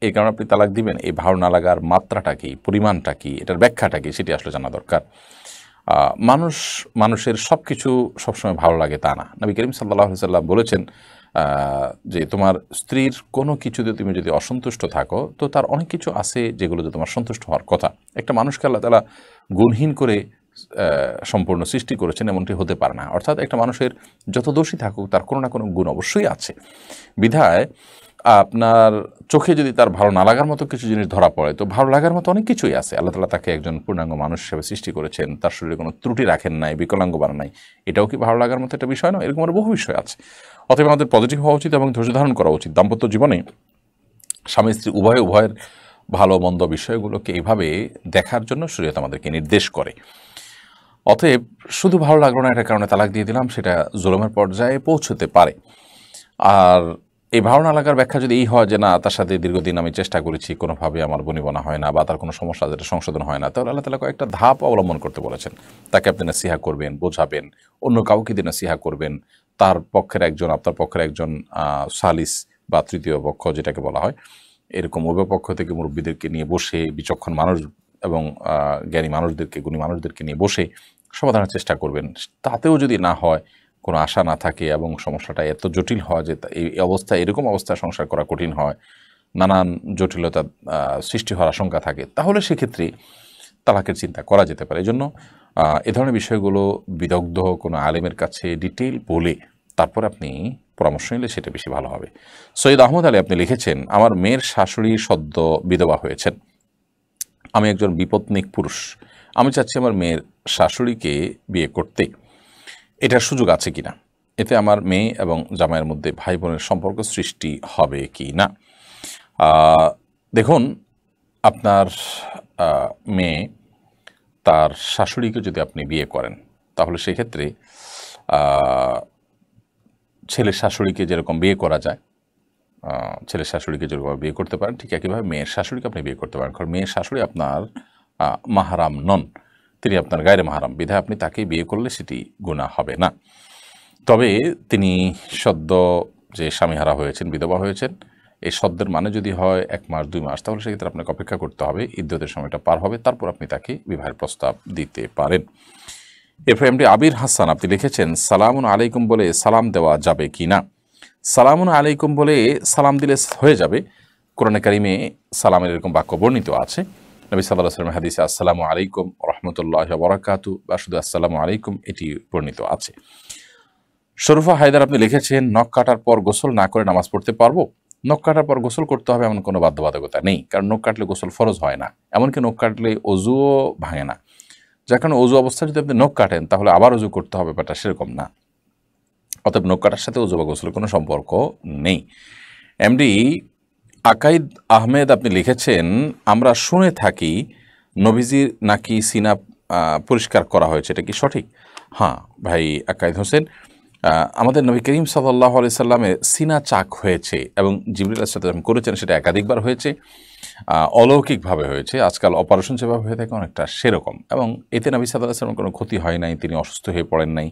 [SPEAKER 2] এই কারণে আপনি তালাক দিবেন, এই ভালো না লাগার মাত্রাটা কি, পরিমাণটা কি, এটার ব্যাখ্যাটা কি, সেটি আসলে জানা দরকার। মানুষের সব কিছু সবসময় ভালো লাগে তা না। নবী করিম সাল্লাল্লাহু আলাইহি সাল্লাম বলেছেন যে তোমার স্ত্রীর কোনো কিছুতে তুমি যদি অসন্তুষ্ট থাকো তো তার অনেক কিছু আছে যেগুলোতে তোমার সন্তুষ্ট হওয়ার কথা। একটা মানুষকে আল্লাহ তাআলা গুণহীন করে সম্পূর্ণ সৃষ্টি করেছেন এমনটি হতে পারে না। অর্থাৎ একটা মানুষের যত দোষী থাকুক তার কোনো না কোনো গুণ অবশ্যই আছে। বিধায় আপনার চোখে যদি তার ভালো না লাগার মতো কিছু জিনিস ধরা পড়ে, তো ভালো লাগার মতো অনেক কিছুই আছে। আল্লাহ তাআলা তাকে একজন পূর্ণাঙ্গ মানুষ হিসেবে সৃষ্টি করেছেন, তার শরীরে কোনো ত্রুটি রাখেন নাই, বিকলাঙ্গ বানান নাই। এটাও কি ভালো লাগার মতো একটা বিষয় নয়? এরকম আরও বহু বিষয় আছে। অতএব আমাদের পজিটিভ হওয়া উচিত এবং ধৈর্য ধারণ করা উচিত। দাম্পত্য জীবনে স্বামী স্ত্রী উভয়ের ভালো মন্দ বিষয়গুলোকে এইভাবে দেখার জন্য শরীয়ত আমাদেরকে নির্দেশ করে। অতএব শুধু ভালো লাগলো না এটার কারণে তালাক দিয়ে দিলাম, সেটা জুলুমের পর্যায়ে পৌঁছতে পারে। আর এই ভালো না লাগার ব্যাখ্যা যদি এই হয় যে না, তার সাথে দীর্ঘদিন আমি চেষ্টা করেছি, কোনোভাবে আমার বনিবনা হয় না বা তার কোনো সমস্যা যেটা সংশোধন হয় না, তাহলে আল্লাহ তাআলা কয়েকটা ধাপ অবলম্বন করতে বলেছেন। তাকে আপনি নাসিহা করবেন, বোঝাবেন, অন্য কাউকে দিয়ে নাসিহা করবেন, তার পক্ষের একজন, আপনার পক্ষের একজন সালিস বা তৃতীয় পক্ষ যেটাকে বলা হয়, এরকম উভয় পক্ষ থেকে মুরব্বীদেরকে নিয়ে বসে, বিচক্ষণ মানুষ এবং জ্ঞানী মানুষদেরকে, গুণী মানুষদেরকে নিয়ে বসে সমাধানের চেষ্টা করবেন। তাতেও যদি না হয়, কোনো আশা না থাকে এবং সমস্যাটা এত জটিল হয় যে এই অবস্থায়, এরকম অবস্থায় সংসার করা কঠিন হয়, নানান জটিলতা সৃষ্টি হওয়ার আশঙ্কা থাকে, তাহলে সেক্ষেত্রে তালাকের চিন্তা করা যেতে পারে। এই জন্য এ ধরনের বিষয়গুলো বিদগ্ধ কোনো আলেমের কাছে ডিটেইল বলে তারপর আপনি পরামর্শ নিলে সেটা বেশি ভালো হবে। সৈয়দ আহমদ আলী আপনি লিখেছেন, আমার মেয়ের শাশুড়ি সদ্য বিধবা হয়েছেন, আমি একজন বিপত্নিক পুরুষ, আমি চাচ্ছি আমার মেয়ের শাশুড়িকে বিয়ে করতে, এটার সুযোগ আছে কিনা, এতে আমার মেয়ে এবং জামাইয়ের মধ্যে ভাই বোনের সম্পর্ক সৃষ্টি হবে কি না। দেখুন, আপনার মেয়ে তার শাশুড়িকে যদি আপনি বিয়ে করেন, তাহলে সেক্ষেত্রে ছেলের শাশুড়িকে যেরকম বিয়ে করা যায়, ছেলের শাশুড়িকে যেরকম বিয়ে করতে পারেন, ঠিক একইভাবে মেয়ের শাশুড়িকে আপনি বিয়ে করতে পারেন। কারণ মেয়ের শাশুড়ি আপনার মাহারাম নন, তিনি আপনার গায়রে মাহারাম, বিধায় আপনি তাকে বিয়ে করলে সেটি গুনাহ হবে না। তবে তিনি সদ্য যে স্বামীহারা হয়েছেন, বিধবা হয়েছেন, এই সদ্যের মানে যদি হয় 1 মাস 2 মাস, তাহলে সেক্ষেত্রে আপনাকে অপেক্ষা করতে হবে, ইদ্যতের সময়টা পার হবে, তারপর আপনি তাকে বিবাহের প্রস্তাব দিতে পারেন। এরপর এমডি আবির হাসান আপনি লিখেছেন, সালামুন আলাইকুম বলে সালাম দেওয়া যাবে কি না? সালামুন আলাইকুম বলে সালাম দিলে হয়ে যাবে। কোরআনে কারিমে সালামের এরকম বাক্য বর্ণিত আছে। নবী সাল্লাল্লাহু আলাইহি ওয়াসাল্লামের হাদিসে আসসালামু আলাইকুম ওয়া রাহমাতুল্লাহি ওয়া বারাকাতুহু বা শুধু আসসালামু আলাইকুম এটি বর্ণিত আছে। শরীফা হায়দার আপনি লিখেছেন, নখ কাটার পর গোসল না করে নামাজ পড়তে পারবো? নখ কাটার পর গোসল করতে হবে এমন কোনো বাধ্যবাধকতা নেই, কারণ নখ কাটলে গোসল ফরজ হয় না, এমনকি নখ কাটলে অজুও ভাঙে না। যার কারণে অজু অবস্থায় যদি আপনি নখ কাটেন তাহলে আবার অজু করতে হবে, ব্যাপারটা সেরকম না। অতএব নখ কাটার সাথে অজু বা গোসলের কোনো সম্পর্ক নেই। এমডি আকাইদ আহমেদ আপনি লিখেছেন, আমরা শুনে থাকি নবীজির নাকি সিনা পরিষ্কার করা হয়েছে, এটা কি সঠিক? হ্যাঁ ভাই আকাইদ হোসেন, আমাদের নবী করিম সাল্লাল্লাহু আলাইহি সাল্লামের সিনা চাক হয়েছে এবং জিবরিল আলাইহিস সালাম করেছেন, সেটা একাধিকবার হয়েছে, অলৌকিকভাবে হয়েছে। আজকাল অপারেশন যেভাবে হয়ে থাকে অনেকটা সেরকম, এবং এতে নবী সাল্লাল্লাহু আলাইহি সাল্লামের কোনো ক্ষতি হয় নাই, তিনি অসুস্থ হয়ে পড়েন নাই,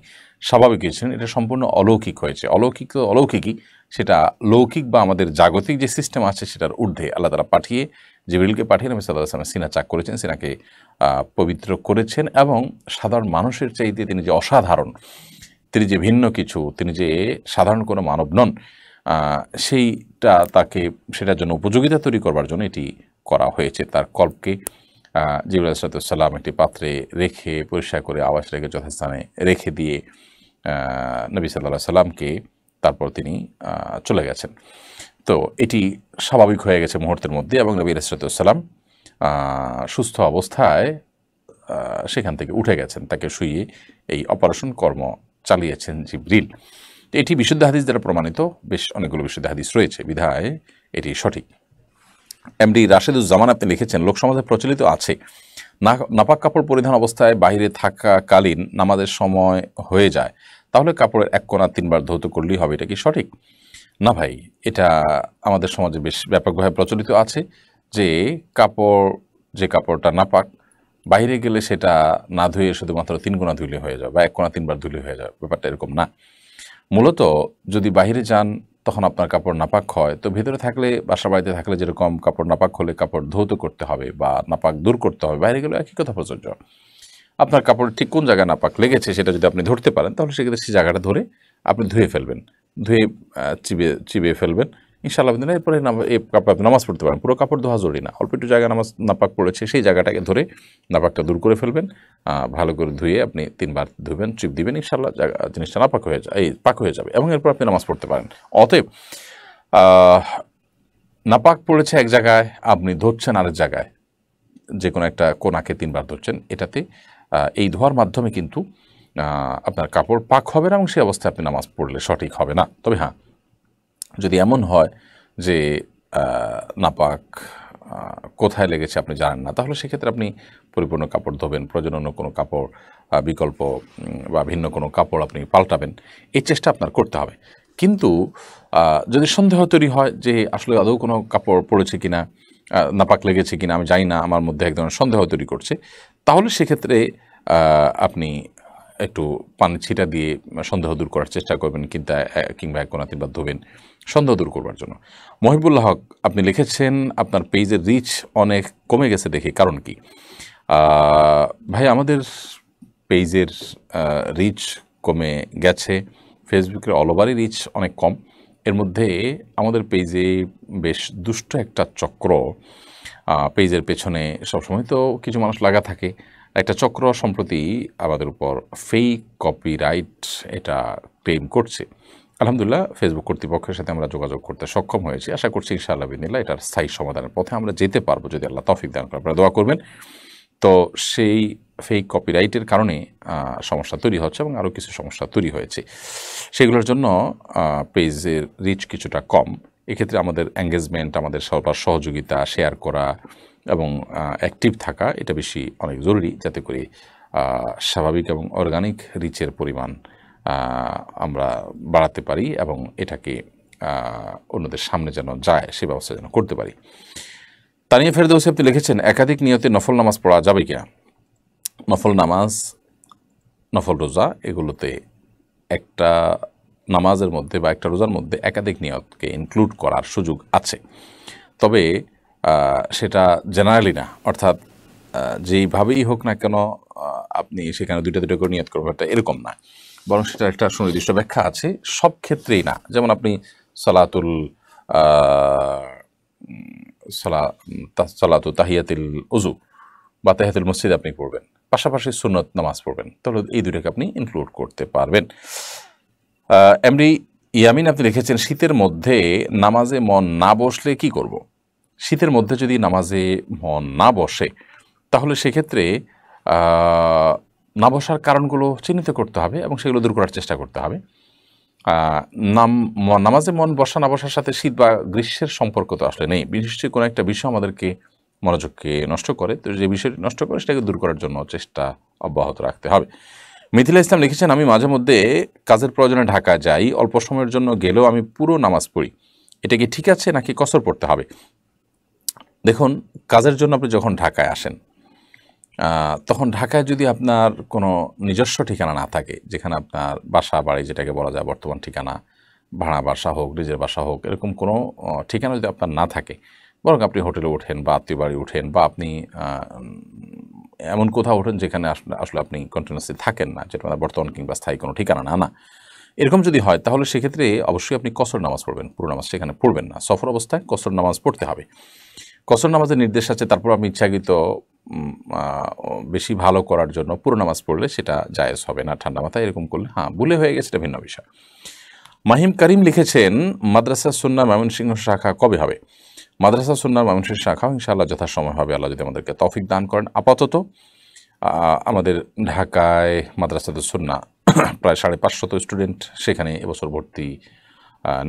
[SPEAKER 2] স্বাভাবিক ছিলেন। এটা সম্পূর্ণ অলৌকিক হয়েছে। অলৌকিক তো অলৌকিকই, সেটা লৌকিক বা আমাদের জাগতিক যে সিস্টেম আছে সেটার ঊর্ধ্বে আল্লাহ তাআলা পাঠিয়ে, জিবরিলকে পাঠিয়ে নবী সাল্লাল্লাহু আলাইহি সাল্লামের সিনা চাক করেছেন, সিনাকে পবিত্র করেছেন, এবং সাধারণ মানুষের চাইতে তিনি যে অসাধারণ, তিনি যে ভিন্ন কিছু, তিনি যে সাধারণ কোনো মানব নন, সেইটা তাকে সেটার জন্য উপযোগিতা তৈরি করবার জন্য এটি করা হয়েছে। তার কল্পকে জিবরাইল আলাইহিস সালাম একটি পাত্রে রেখে, পরিষ্কার করে আওয়াজ রেখে যথাস্থানে রেখে দিয়ে নবী সাল্লাল্লাহু আলাইহি সাল্লামকে তারপর তিনি চলে গেছেন। তো এটি স্বাভাবিক হয়ে গেছে মুহূর্তের মধ্যে, এবং নবী আলাইহিস সালাম সুস্থ অবস্থায় সেখান থেকে উঠে গেছেন, তাকে শুইয়ে এই অপারেশন কর্ম চালিয়েছেন জিবরিল। এটি বিশুদ্ধ হাদিস দ্বারা প্রমাণিত, বেশ অনেকগুলো বিশুদ্ধ হাদিস রয়েছে, বিধায় এটি সঠিক। এমডি রাশেদুজ্জামান আপনি লিখেছেন, লোক সমাজে প্রচলিত আছে নাপাক কাপড় পরিধান অবস্থায় বাইরে থাকাকালীন নামাজের সময় হয়ে যায়, তাহলে কাপড়ের 1 কোণা 3 বার ধৌত করলেই হবে, এটা কি সঠিক? না ভাই, এটা আমাদের সমাজে বেশ ব্যাপকভাবে প্রচলিত আছে যে কাপড়টা নাপাক, বাইরে গেলে সেটা না ধুয়ে শুধুমাত্র 3 কোণা ধুলে হয়ে যাবে বা 1 কোণা 3 বার ধুলে হয়ে যাবে, ব্যাপারটা এরকম না। মূলত যদি বাইরে যান তখন আপনার কাপড় নাপাক হয়, তো ভিতরে থাকলে বাসা বাড়িতে থাকলে যেরকম কাপড় নাপাক হলে কাপড় ধৌত করতে হবে বা নাপাক দূর করতে হবে, বাইরে গেলে একই কথা প্রযোজ্য। আপনার কাপড় ঠিক কোন জায়গায় নাপাক লেগেছে সেটা যদি আপনি ধরতে পারেন, তাহলে সেক্ষেত্রে সেই জায়গাটা ধরে আপনি ধুয়ে ফেলবেন, ধুয়ে চিবিয়ে ফেলবেন ইনশাআল্লাহ। এরপরে এই কাপড় আপনি নামাজ পড়তে পারেন। পুরো কাপড় ধোয়া জরুরি না, অল্প একটু জায়গা নাপাক পড়েছে সেই জায়গাটাকে ধরে নাপাকটা দূর করে ফেলবেন, ভালো করে ধুয়ে আপনি 3 বার ধুবেন, চিপ দিবেন, ইনশাআল্লাহ জিনিসটা নাপাক হয়ে যায়, পাক হয়ে যাবে, এবং এরপর আপনি নামাজ পড়তে পারেন। অতএব নাপাক পড়েছে এক জায়গায়, আপনি ধরছেন আরেক জায়গায়, যে কোনো একটা কোনাকে 3 বার ধরছেন, এটাতে এই ধোয়ার মাধ্যমে কিন্তু আপনার কাপড় পাক হবে না, এবং সেই অবস্থায় আপনি নামাজ পড়লে সঠিক হবে না। তবে হ্যাঁ, যদি এমন হয় যে নাপাক কোথায় লেগেছে আপনি জানেন না, তাহলে সেক্ষেত্রে আপনি পরিপূর্ণ কাপড় ধোবেন, প্রয়োজন অন্য কোনো কাপড় বিকল্প বা ভিন্ন কোনো কাপড় আপনি পাল্টাবেন, এই চেষ্টা আপনার করতে হবে। কিন্তু যদি সন্দেহ তৈরি হয় যে আসলে আদৌ কোনো কাপড় পড়েছে কিনা, নাপাক লেগেছে কিনা আমি জানি না, আমার মধ্যে এক ধরনের সন্দেহ তৈরি করছে, তাহলে সেক্ষেত্রে আপনি একটু পানি ছিটা দিয়ে সন্দেহ দূর করার চেষ্টা করবেন, কিংবা 1 কোনা 3 বার ধোবেন সন্দেহ দূর করবার জন্য। মহিবুল্লাহ হক আপনি লিখেছেন আপনার পেজের রিচ অনেক কমে গেছে দেখে, কারণ কি? ভাই, আমাদের পেজের রিচ কমে গেছে, ফেসবুকের অল ওভারই রিচ অনেক কম। এর মধ্যে আমাদের পেজে বেশ দুষ্ট একটা চক্র, পেজের পেছনে সবসময় তো কিছু মানুষ লাগা থাকে, একটা চক্র সম্প্রতি আমাদের উপর ফেক কপিরাইট এটা ক্লেম করছে। আলহামদুলিল্লাহ, ফেসবুক কর্তৃপক্ষের সাথে আমরা যোগাযোগ করতে সক্ষম হয়েছি। আশা করছি ইনশাআল্লাহ বিদিনিল্লাহ এটার স্থায়ী সমাধানের পথে আমরা যেতে পারবো, যদি আল্লাহ তৌফিক দান করেন। আপনারা দোয়া করবেন। তো সেই ফেক কপিরাইটের কারণে সমস্যা তৈরি হচ্ছে, এবং আরও কিছু সমস্যা তৈরি হয়েছে, সেগুলোর জন্য পেজের রিচ কিছুটা কম। এক্ষেত্রে আমাদের এঙ্গেজমেন্ট, আমাদের সবার সহযোগিতা, শেয়ার করা এবং অ্যাক্টিভ থাকা এটা বেশি অনেক জরুরি, যাতে করে স্বাভাবিক এবং অর্গানিক রিচের পরিমাণ আমরা বাড়াতে পারি, এবং এটাকে অন্যদের সামনে যেন যায় সে ব্যবস্থা যেন করতে পারি। তানিয়া ফেরদৌসী আপনি লিখেছেন একাধিক নিয়তে নফল নামাজ পড়া যাবে কিনা? নফল নামাজ, নফল রোজা, এগুলোতে একটা নামাজের মধ্যে বা একটা রোজার মধ্যে একাধিক নিয়তকে ইনক্লুড করার সুযোগ আছে, তবে সেটা জেনারেলি না, অর্থাৎ যেইভাবেই হোক না কেন আপনি সেখানে দুইটা করে নিয়ত করবেন এটা এরকম না, বরং সেটা একটা সুনির্দিষ্ট ব্যাখ্যা আছে, সব ক্ষেত্রেই না। যেমন আপনি সালাতু তাহিয়াতুল উযু বা তাহিয়াতুল মসজিদ আপনি পড়বেন, পাশাপাশি সুন্নত নামাজ পড়বেন, তাহলে এই দুইটাকে আপনি ইনক্লুড করতে পারবেন। এমডি ইয়ামিন আপনি লিখেছেন শীতের মধ্যে নামাজে মন না বসলে কি করব? শীতের মধ্যে যদি নামাজে মন না বসে, তাহলে সেক্ষেত্রে না বসার কারণগুলো চিহ্নিত করতে হবে এবং সেগুলো দূর করার চেষ্টা করতে হবে। নামাজে মন বসা না বসার সাথে শীত বা গ্রীষ্মের সম্পর্ক তো আসলে নেই। নিশ্চয়ই কোনো একটা বিষয় আমাদেরকে মনোযোগকে নষ্ট করে, তো যে বিষয়টি নষ্ট করে সেটাকে দূর করার জন্য চেষ্টা অব্যাহত রাখতে হবে। মিথিলা ইসলাম লিখেছেন আমি মাঝে মধ্যে কাজের প্রয়োজনে ঢাকা যাই, অল্প সময়ের জন্য গেলেও আমি পুরো নামাজ পড়ি, এটা কি ঠিক আছে নাকি কসর পড়তে হবে? দেখুন, কাজের জন্য আপনি যখন ঢাকায় আসেন, তখন ঢাকায় যদি আপনার কোনো নিজস্ব ঠিকানা না থাকে, যেখানে আপনার বাসা বাড়ি যেটাকে বলা যায় বর্তমান ঠিকানা, ভাড়া বাসা হোক নিজের বাসা হোক, এরকম কোনো ঠিকানা যদি আপনার না থাকে, বরং আপনি হোটেলে ওঠেন বা আত্মীয় বাড়ি ওঠেন বা আপনি এমন কোথাও ওঠেন যেখানে আসলে আপনি কন্টিনিউয়াসলি থাকেন না, যেটা বর্তমান কিংবা স্থায়ী কোনো ঠিকানা না, এরকম যদি হয়, তাহলে সেক্ষেত্রে অবশ্যই আপনি কসর নামাজ পড়বেন, পুরো নামাজ সেখানে পড়বেন না। সফর অবস্থায় কসর নামাজ পড়তে হবে। কসর নামাজের নির্দেশ আছে, তারপর আপনি ইচ্ছাকৃত বেশি ভালো করার জন্য পুরো নামাজ পড়লে সেটা জায়েজ হবে না ঠান্ডা মাথায়। এরকম করলে ভুলে হয়ে গেছে, এটা ভিন্ন বিষয়। মাহিম করিম লিখেছেন মাদ্রাসা সুন্নাহ ময়মনসিংহ শাখা কবে হবে? মাদ্রাসা সুন্নাহ ময়মনসিংহ শাখা ইনশাআল্লাহ যথাসময় হবে, আল্লাহ যদি আমাদেরকে তৌফিক দান করেন। আপাতত আমাদের ঢাকায় মাদ্রাসাতুস সুন্নাহ প্রায় 550 স্টুডেন্ট সেখানে এবছর ভর্তি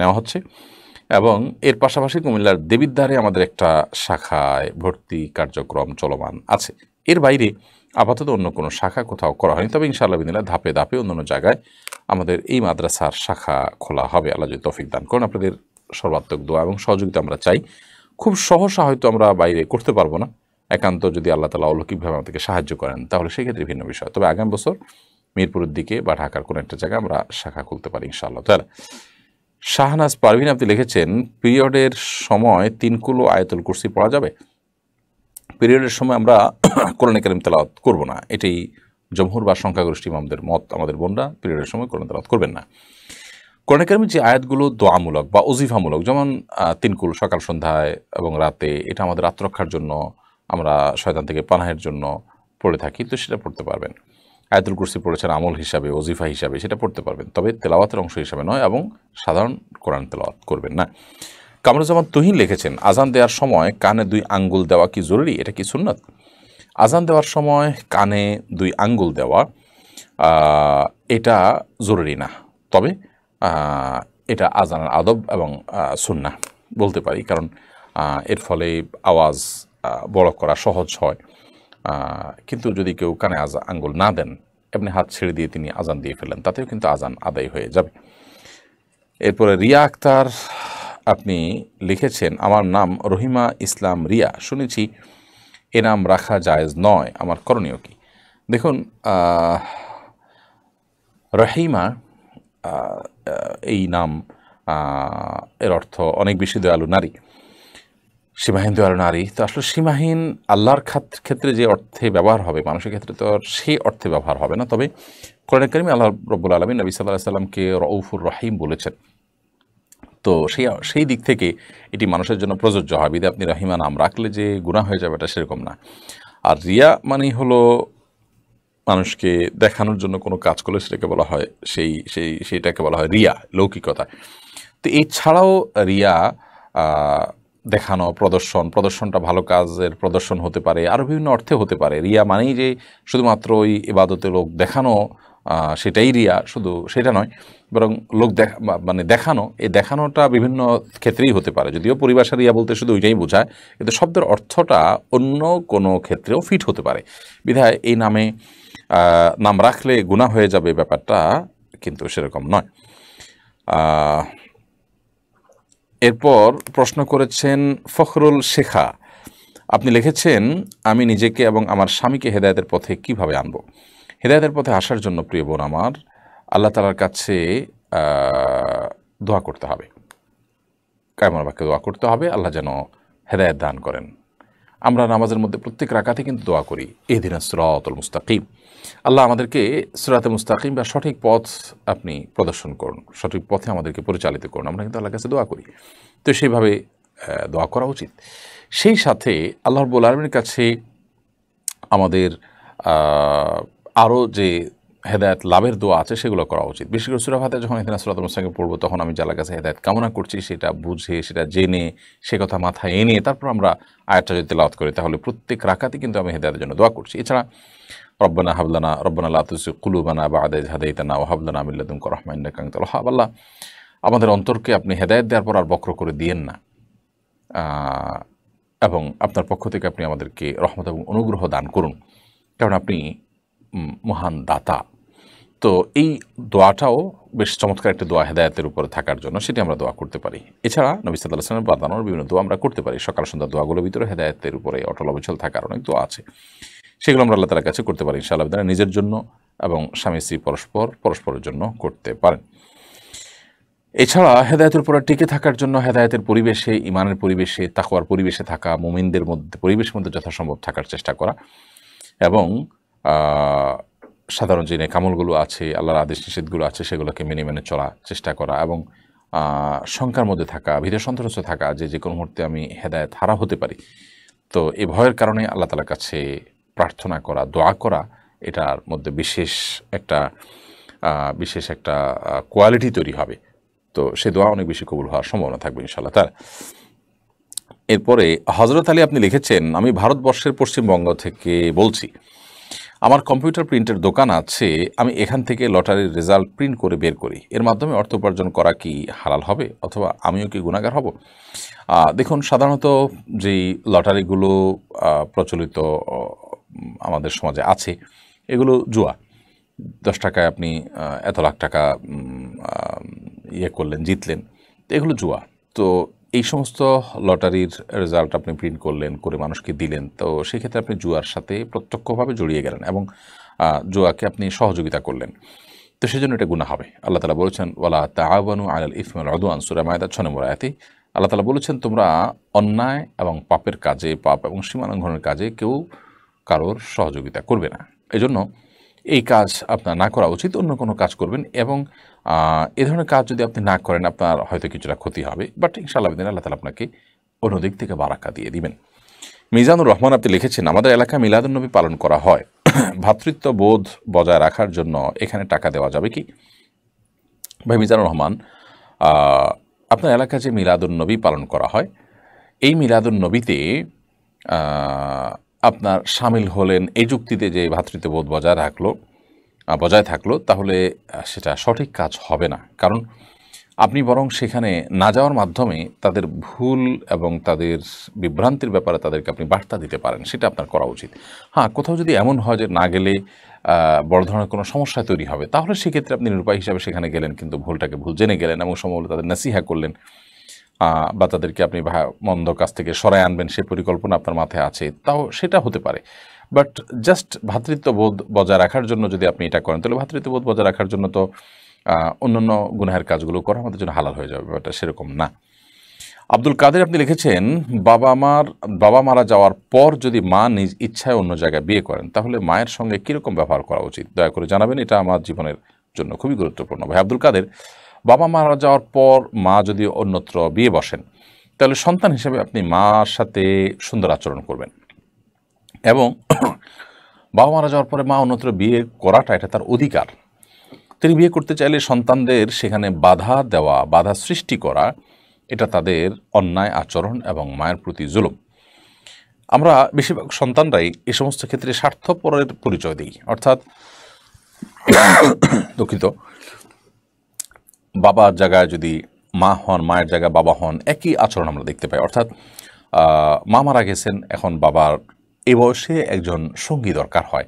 [SPEAKER 2] নেওয়া হচ্ছে, এবং এর পাশাপাশি কুমিল্লার দেবিদ্বারে আমাদের একটা শাখায় ভর্তি কার্যক্রম চলমান আছে। এর বাইরে আপাতত অন্য কোনো শাখা কোথাও করা হয়নি, তবে ইনশাআল্লাহ বিদিনিল্লাহ ধাপে ধাপে অন্যান্য জায়গায় আমাদের এই মাদ্রাসার শাখা খোলা হবে, আল্লাহ যদি তৌফিক দান করেন। আপনাদের সর্বাত্মক দোয়া এবং সহযোগিতা আমরা চাই। খুব সহসা হয়তো আমরা বাইরে করতে পারবো না, একান্ত যদি আল্লাহ তাআলা অলৌকিকভাবে আমাদেরকে সাহায্য করেন, তাহলে সেক্ষেত্রে ভিন্ন বিষয়। তবে আগামী বছর মিরপুরের দিকে বা ঢাকার কোনো একটা জায়গায় আমরা শাখা খুলতে পারি ইনশাআল্লাহ তাআলা। শাহনাজ পারভিন আপনি লিখেছেন, পিরিয়ডের সময় 3 কুল আয়াতুল কুরসি পড়া যাবে? পিরিয়ডের সময় আমরা কোরআনে কারীম তেলাওয়াত করব না, এটাই জমহুর বা সংখ্যাগরিষ্ঠ ইমামদের মত। আমাদের বোনরা পিরিয়ডের সময় কোরআন তেলাওয়াত করবেন না। কোরআনে কারীমের যে আয়াতগুলো দোয়ামূলক বা ওজিফামূলক, যেমন 3 কুল সকাল সন্ধ্যায় এবং রাতে, এটা আমাদের আত্মরক্ষার জন্য, আমরা শয়তান থেকে পানাহের জন্য পড়ে থাকি, তো সেটা পড়তে পারবেন। আয়াতুল কুরসি পড়েছেন আমল হিসাবে, ওজিফা হিসাবে, সেটা পড়তে পারবেন, তবে তেলাওয়াতের অংশ হিসাবে নয়, এবং সাধারণ কোরআন তেলাওয়াত করবেন না। কামরুজ্জামান তুহিন লিখেছেন, আজান দেওয়ার সময় কানে 2 আঙ্গুল দেওয়া কি জরুরি? এটা কি সুন্নাত? আজান দেওয়ার সময় কানে 2 আঙ্গুল দেওয়া এটা জরুরি না, তবে এটা আজানের আদব এবং সুন্নাহ বলতে পারি, কারণ এর ফলে আওয়াজ বড় করা সহজ হয়। কিন্তু যদি কেউ কানে আঙ্গুল না দেন, এমনি হাত ছেড়ে দিয়ে তিনি আজান দিয়ে ফেলেন, তাতেও কিন্তু আজান আদায় হয়ে যাবে। এরপরে রিয়া আক্তার আপনি লিখেছেন, আমার নাম রহিমা ইসলাম রিয়া, শুনেছি এ নাম রাখা জায়েজ নয়, আমার করণীয় কি? দেখুন, রহিমা এই নাম, এর অর্থ অনেক বেশি দয়ালু নারী, সীমাহীন দয়ালু নারী। তো আসলে সীমাহীন আল্লাহর ক্ষেত্রে যে অর্থে ব্যবহার হবে, মানুষের ক্ষেত্রে তো আর সেই অর্থে ব্যবহার হবে না। তবে কোরআনে কারীমে আল্লাহ রব্বুল আলামিন নবী সাল্লাল্লাহু আলাইহি সাল্লামকে রউফুর রহিম বলেছেন, তো সেই দিক থেকে এটি মানুষের জন্য প্রযোজ্য হয়। বিধে আপনি রহিমা নাম রাখলে যে গুনাহ হয়ে যাবে, এটা সেরকম না। আর রিয়া মানেই হলো মানুষকে দেখানোর জন্য কোনো কাজ করলে সেটাকে বলা হয়, সেইটাকে বলা হয় রিয়া, লৌকিকতা। তো এছাড়াও রিয়া দেখানো, প্রদর্শনটা ভালো কাজের প্রদর্শন হতে পারে, আরও বিভিন্ন অর্থে হতে পারে। রিয়া মানেই যে শুধুমাত্র ওই ইবাদতে লোক দেখানো, সেটাই রিয়া, শুধু সেটা নয়, বরং লোক মানে দেখানো, এই দেখানোটা বিভিন্ন ক্ষেত্রেই হতে পারে। যদিও পরিভাষা রিয়া বলতে শুধু ওইটাই বোঝায়, কিন্তু শব্দের অর্থটা অন্য কোনো ক্ষেত্রেও ফিট হতে পারে। বিধায় এই নাম রাখলে গুনাহ হয়ে যাবে, ব্যাপারটা কিন্তু সেরকম নয়। এরপর প্রশ্ন করেছেন ফখরুল শেখা, আপনি লিখেছেন, আমি নিজেকে এবং আমার স্বামীকে হেদায়েতের পথে কিভাবে আনব? হেদায়েতের পথে আসার জন্য প্রিয় বোন আমার, আল্লাহ তাআলার কাছে দোয়া করতে হবে, কায়মুল বাক্যে দোয়া করতে হবে, আল্লাহ যেন হেদায়েত দান করেন। আমরা নামাজের মধ্যে প্রত্যেক রাকাতে কিন্তু দোয়া করি, ইহদিনাস সিরাতাল মুস্তাকিম, আল্লাহ আমাদেরকে সিরাতে মুস্তাকিম বা সঠিক পথ আপনি প্রদর্শন করুন, সঠিক পথে আমাদেরকে পরিচালিত করুন। আমরা কিন্তু আল্লাহর কাছে দোয়া করি, তো সেইভাবে দোয়া করা উচিত। সেই সাথে আল্লাহ রাব্বুল আলামিনের কাছে আমাদের আরও যে হেদায়েত লাভের দোয়া আছে সেগুলো করা উচিত। বিশেষ করে সূরা ফাতিহা যখন ইহদিনাস সিরাতাল মুস্তাকিম পড়ব, তখন আমি যে আল্লাহর কাছে হেদায়েত কামনা করছি সেটা বুঝে, সেটা জেনে, সে কথা মাথায় এনে তারপর আমরা আয়াতটা যদি তেলাওয়াত করি, তাহলে প্রত্যেক রাকাতে কিন্তু আমি হেদায়েতের জন্য দোয়া করছি। এছাড়া রব্বানা লা তুযিগ কুলুবানা বা'দা ইয হাদাইতানা ওয়া হাব লানা মিন লাদুনকা রাহমা ইন্নাকা আনতাল ওয়াহ্হাব। আল্লাহ, আমাদের অন্তরকে আপনি হেদায়েত দেওয়ার পর আর বক্র করে দিয়েন না, এবং আপনার পক্ষ থেকে আপনি আমাদেরকে রহমত এবং অনুগ্রহ দান করুন, কারণ আপনি মহান দাতা। তো এই দোয়াটাও বেশ চমৎকার একটা দোয়া হেদায়েতের উপরে থাকার জন্য, সেটি আমরা দোয়া করতে পারি। এছাড়া নবী সাল্লাল্লাহু আলাইহি ওয়াসাল্লামের বাতানোর বিভিন্ন দোয়া আমরা করতে পারি। সকাল সন্ধ্যা দোয়াগুলোর ভিতরে হেদায়েতের উপরে অটল অবিচল থাকার অনেক দোয়া আছে, সেগুলো আমরা আল্লাহ তাআলার কাছে করতে পারি ইনশাআল্লাহ। নিজের জন্য এবং স্বামী স্ত্রী পরস্পরের জন্য করতে পারেন। এছাড়া হেদায়েতের উপরে টিকে থাকার জন্য হেদায়েতের পরিবেশে, ইমানের পরিবেশে, তাকওয়ার পরিবেশে থাকা, মুমিনদের মধ্যে পরিবেশের মধ্যে যথাসম্ভব থাকার চেষ্টা করা, এবং সাধারণ যে নেকামলগুলো আছে, আল্লাহর আদেশ নিষেধগুলো আছে, সেগুলোকে মেনে চলা চেষ্টা করা, এবং শঙ্কার মধ্যে থাকা, ভীত সন্ত্রস্ত থাকা যে কোনো মুহূর্তে আমি হেদায়েত হারা হতে পারি। তো এই ভয়ের কারণে আল্লাহ তাআলার কাছে প্রার্থনা করা, দোয়া করা, এটার মধ্যে বিশেষ একটা কোয়ালিটি তৈরি হবে। তো সে দোয়া অনেক বেশি কবুল হওয়ার সম্ভাবনা থাকবে ইনশাআল্লাহ তাআলা। এরপরে হযরত আলী আপনি লিখেছেন, আমি ভারতবর্ষের পশ্চিমবঙ্গ থেকে বলছি, আমার কম্পিউটার প্রিন্টের দোকান আছে, আমি এখান থেকে লটারির রেজাল্ট প্রিন্ট করে বের করি, এর মাধ্যমে অর্থ উপার্জন করা কি হালাল হবে, অথবা আমিও কি গুনাহগার হব? দেখুন, সাধারণত যেই লটারিগুলো প্রচলিত আমাদের সমাজে আছে, এগুলো জুয়া। 10 টাকায় আপনি এত লাখ টাকা করলেন, জিতলেন, তো এগুলো জুয়া। তো এই সমস্ত লটারির রেজাল্ট আপনি প্রিন্ট করলেন, করে মানুষকে দিলেন, তো সেক্ষেত্রে আপনি জুয়ার সাথে প্রত্যক্ষভাবে জড়িয়ে গেলেন এবং জুয়াকে আপনি সহযোগিতা করলেন। তো সেজন্য এটা গুনাহ হবে। আল্লাহ তাআলা বলেছেন ওয়ালা তাআওয়ানু আলাল ইসমি ওয়াল উদওয়ান, সূরা মায়েদা 6 নম্বর আয়াতে আল্লাহ তাআলা বলেছেন তোমরা অন্যায় এবং পাপের কাজে, পাপ এবং সীমালঙ্ঘনের কাজে কেউ কারোর সহযোগিতা করবে না। এজন্য এই কাজ আপনার না করা উচিত, অন্য কোনো কাজ করবেন। এবং এ ধরনের কাজ যদি আপনি না করেন আপনার হয়তো কিছুটা ক্ষতি হবে, বাট ইনশাআল্লাহ আল্লাহ তাআলা আপনাকে অন্য দিক থেকে বারাকা দিয়ে দিবেন। মিজানুর রহমান আপনি লিখেছেন আমাদের এলাকায় মিলাদুন্নবী পালন করা হয়, ভ্রাতৃত্ববোধ বজায় রাখার জন্য এখানে টাকা দেওয়া যাবে কি? ভাই মিজানুর রহমান, আপনার এলাকায় যে মিলাদুন্নবী পালন করা হয়, এই মিলাদুন্নবীতে আপনার সামিল হলেন এই যুক্তিতে যে ভ্রাতৃত্ববোধ বজায় থাকলো, তাহলে সেটা সঠিক কাজ হবে না। কারণ আপনি বরং সেখানে না যাওয়ার মাধ্যমে তাদের ভুল এবং তাদের বিভ্রান্তির ব্যাপারে তাদেরকে আপনি বার্তা দিতে পারেন, সেটা আপনার করা উচিত। হ্যাঁ, কোথাও যদি এমন হয় যে না গেলে বড় ধরনের কোনো সমস্যা তৈরি হবে, তাহলে সেক্ষেত্রে আপনি নিরুপায় হিসাবে সেখানে গেলেন, কিন্তু ভুলটাকে ভুল জেনে গেলেন এবং সম্ভবত তাদের নাসিহা করলেন, বা তাদেরকে আপনি মন্দ কাজ থেকে সরায় আনবেন সে পরিকল্পনা আপনার মাথায় আছে, তাও সেটা হতে পারে। বাট জাস্ট ভ্রাতৃত্ববোধ বজায় রাখার জন্য যদি আপনি এটা করেন, তাহলে ভ্রাতৃত্ববোধ বজায় রাখার জন্য তো অন্যান্য গুনাহের কাজগুলো করা আমাদের জন্য হালাল হয়ে যাবে, ব্যাপারটা সেরকম না। আব্দুল কাদের আপনি লিখেছেন বাবা মারা যাওয়ার পর যদি মা নিজ ইচ্ছায় অন্য জায়গায় বিয়ে করেন, তাহলে মায়ের সঙ্গে কীরকম ব্যবহার করা উচিত? দয়া করে জানাবেন, এটা আমার জীবনের জন্য খুবই গুরুত্বপূর্ণ। ভাই আব্দুল কাদের, বাবা মারা যাওয়ার পর মা যদি অন্যত্র বিয়ে বসেন, তাহলে সন্তান হিসেবে আপনি মার সাথে সুন্দর আচরণ করবেন। এবং বাবা মারা যাওয়ার পরে মা অন্যত্র বিয়ে করাটা এটা তার অধিকার। তিনি বিয়ে করতে চাইলে সন্তানদের সেখানে বাধা সৃষ্টি করা, এটা তাদের অন্যায় আচরণ এবং মায়ের প্রতি জুলুম। আমরা বেশিরভাগ সন্তানরাই এ সমস্ত ক্ষেত্রে স্বার্থপরের পরিচয় দিই, অর্থাৎ দুঃখিত, বাবার জায়গায় যদি মা হন, মায়ের জায়গায় বাবা হন, একই আচরণ আমরা দেখতে পাই। অর্থাৎ মা মারা গেছেন, এখন বাবার এই বয়সে একজন সঙ্গী দরকার হয়,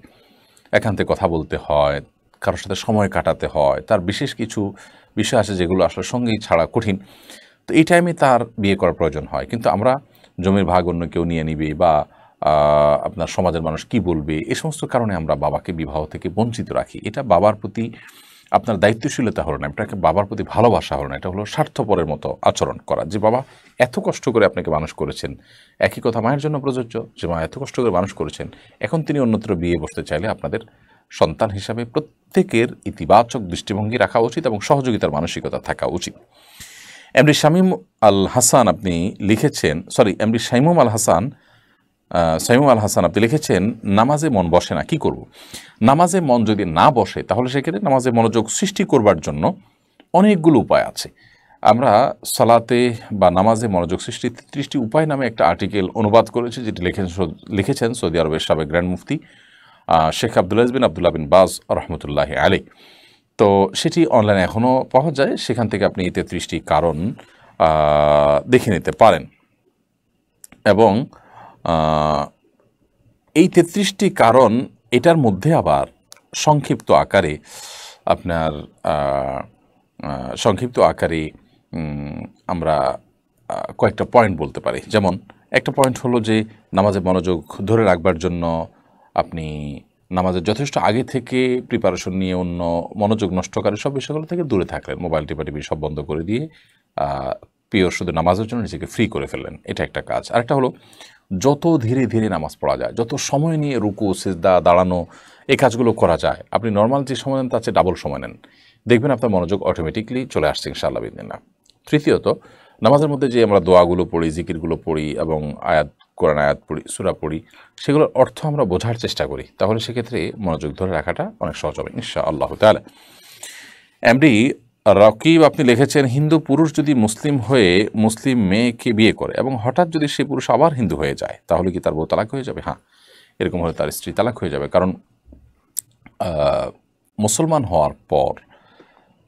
[SPEAKER 2] একান্তে কথা বলতে হয়, কারোর সাথে সময় কাটাতে হয়, তার বিশেষ কিছু বিষয় আছে যেগুলো আসলে সঙ্গী ছাড়া কঠিন। তো এই টাইমে তার বিয়ে করার প্রয়োজন হয়, কিন্তু আমরা জমির ভাগ অন্য কেউ নিয়ে নিবে বা আপনার সমাজের মানুষ কি বলবে, এই সমস্ত কারণে আমরা বাবাকে বিবাহ থেকে বঞ্চিত রাখি। এটা বাবার প্রতি আপনার দায়িত্বশীলতা হলো না, এটাকে বাবার প্রতি ভালোবাসা হলো না, এটা হলো স্বার্থপরের মতো আচরণ করা। যে বাবা এত কষ্ট করে আপনাকে মানুষ করেছেন, একই কথা মায়ের জন্য প্রযোজ্য, যে মা এত কষ্ট করে মানুষ করেছেন, এখন তিনি অন্যত্র বিয়ে বসতে চাইলে আপনাদের সন্তান হিসাবে প্রত্যেকের ইতিবাচক দৃষ্টিভঙ্গি রাখা উচিত এবং সহযোগিতার মানসিকতা থাকা উচিত। এমডি শামীম আল হাসান আপনি লিখেছেন, এমডি শাইমুম আল হাসান আপনি লিখেছেন নামাজে মন বসে না, কি করব? নামাজে মন যদি না বসে, তাহলে সেক্ষেত্রে নামাজে মনোযোগ সৃষ্টি করবার জন্য অনেকগুলো উপায় আছে। আমরা সালাতে বা নামাজে মনোযোগ সৃষ্টি 30টি উপায় নামে একটা আর্টিকেল অনুবাদ করেছি, যেটি লিখেছেন সৌদি আরবের সাবেক গ্র্যান্ড মুফতি শেখ আবদুল্লাহ বিন আবদুল্লাহ বিন বাজ রহমতুল্লাহ আলী। তো সেটি অনলাইনে এখনও পাওয়া যায়, সেখান থেকে আপনি 33টি কারণ দেখে নিতে পারেন। এবং এই 33টি কারণ, এটার মধ্যে আবার সংক্ষিপ্ত আকারে আমরা কয়েকটা পয়েন্ট বলতে পারি। যেমন একটা পয়েন্ট হলো যে নামাজে মনোযোগ ধরে রাখবার জন্য আপনি নামাজের যথেষ্ট আগে থেকে প্রিপারেশন নিয়ে অন্য মনোযোগ নষ্টকারী সব বিষয়গুলো থেকে দূরে থাকলেন, মোবাইল টিপি সব বন্ধ করে দিয়ে পিওর শুধু নামাজের জন্য নিজেকে ফ্রি করে ফেললেন, এটা একটা কাজ। আরেকটা হলো যত ধীরে ধীরে নামাজ পড়া যায়, যত সময় নিয়ে রুকু সিজদা দাঁড়ানো এই কাজগুলো করা যায়, আপনি নর্মাল যে সময় নেন তার চেয়ে ডাবল সময় নেন, দেখবেন আপনার মনোযোগ অটোমেটিকলি চলে আসছে ইনশাআল্লাহ বিদিনিল্লাহ। তৃতীয়ত, নামাজের মধ্যে যে আমরা দোয়াগুলো পড়ি, জিকিরগুলো পড়ি এবং কোরআন আয়াত পড়ি, সূরা পড়ি, সেগুলোর অর্থ আমরা বোঝার চেষ্টা করি, তাহলে সেক্ষেত্রে মনোযোগ ধরে রাখাটা অনেক সহজ হবে ইনশাআল্লাহ তাআলা। এমডি রকিব আপনি লিখেছেন হিন্দু পুরুষ যদি মুসলিম হয়ে মুসলিম মেয়েকে বিয়ে করে এবং হঠাৎ যদি সেই পুরুষ আবার হিন্দু হয়ে যায়, তাহলে কি তার বউ তালাক হয়ে যাবে? হ্যাঁ, এরকম হলে তার স্ত্রী তালাক হয়ে যাবে। কারণ মুসলমান হওয়ার পর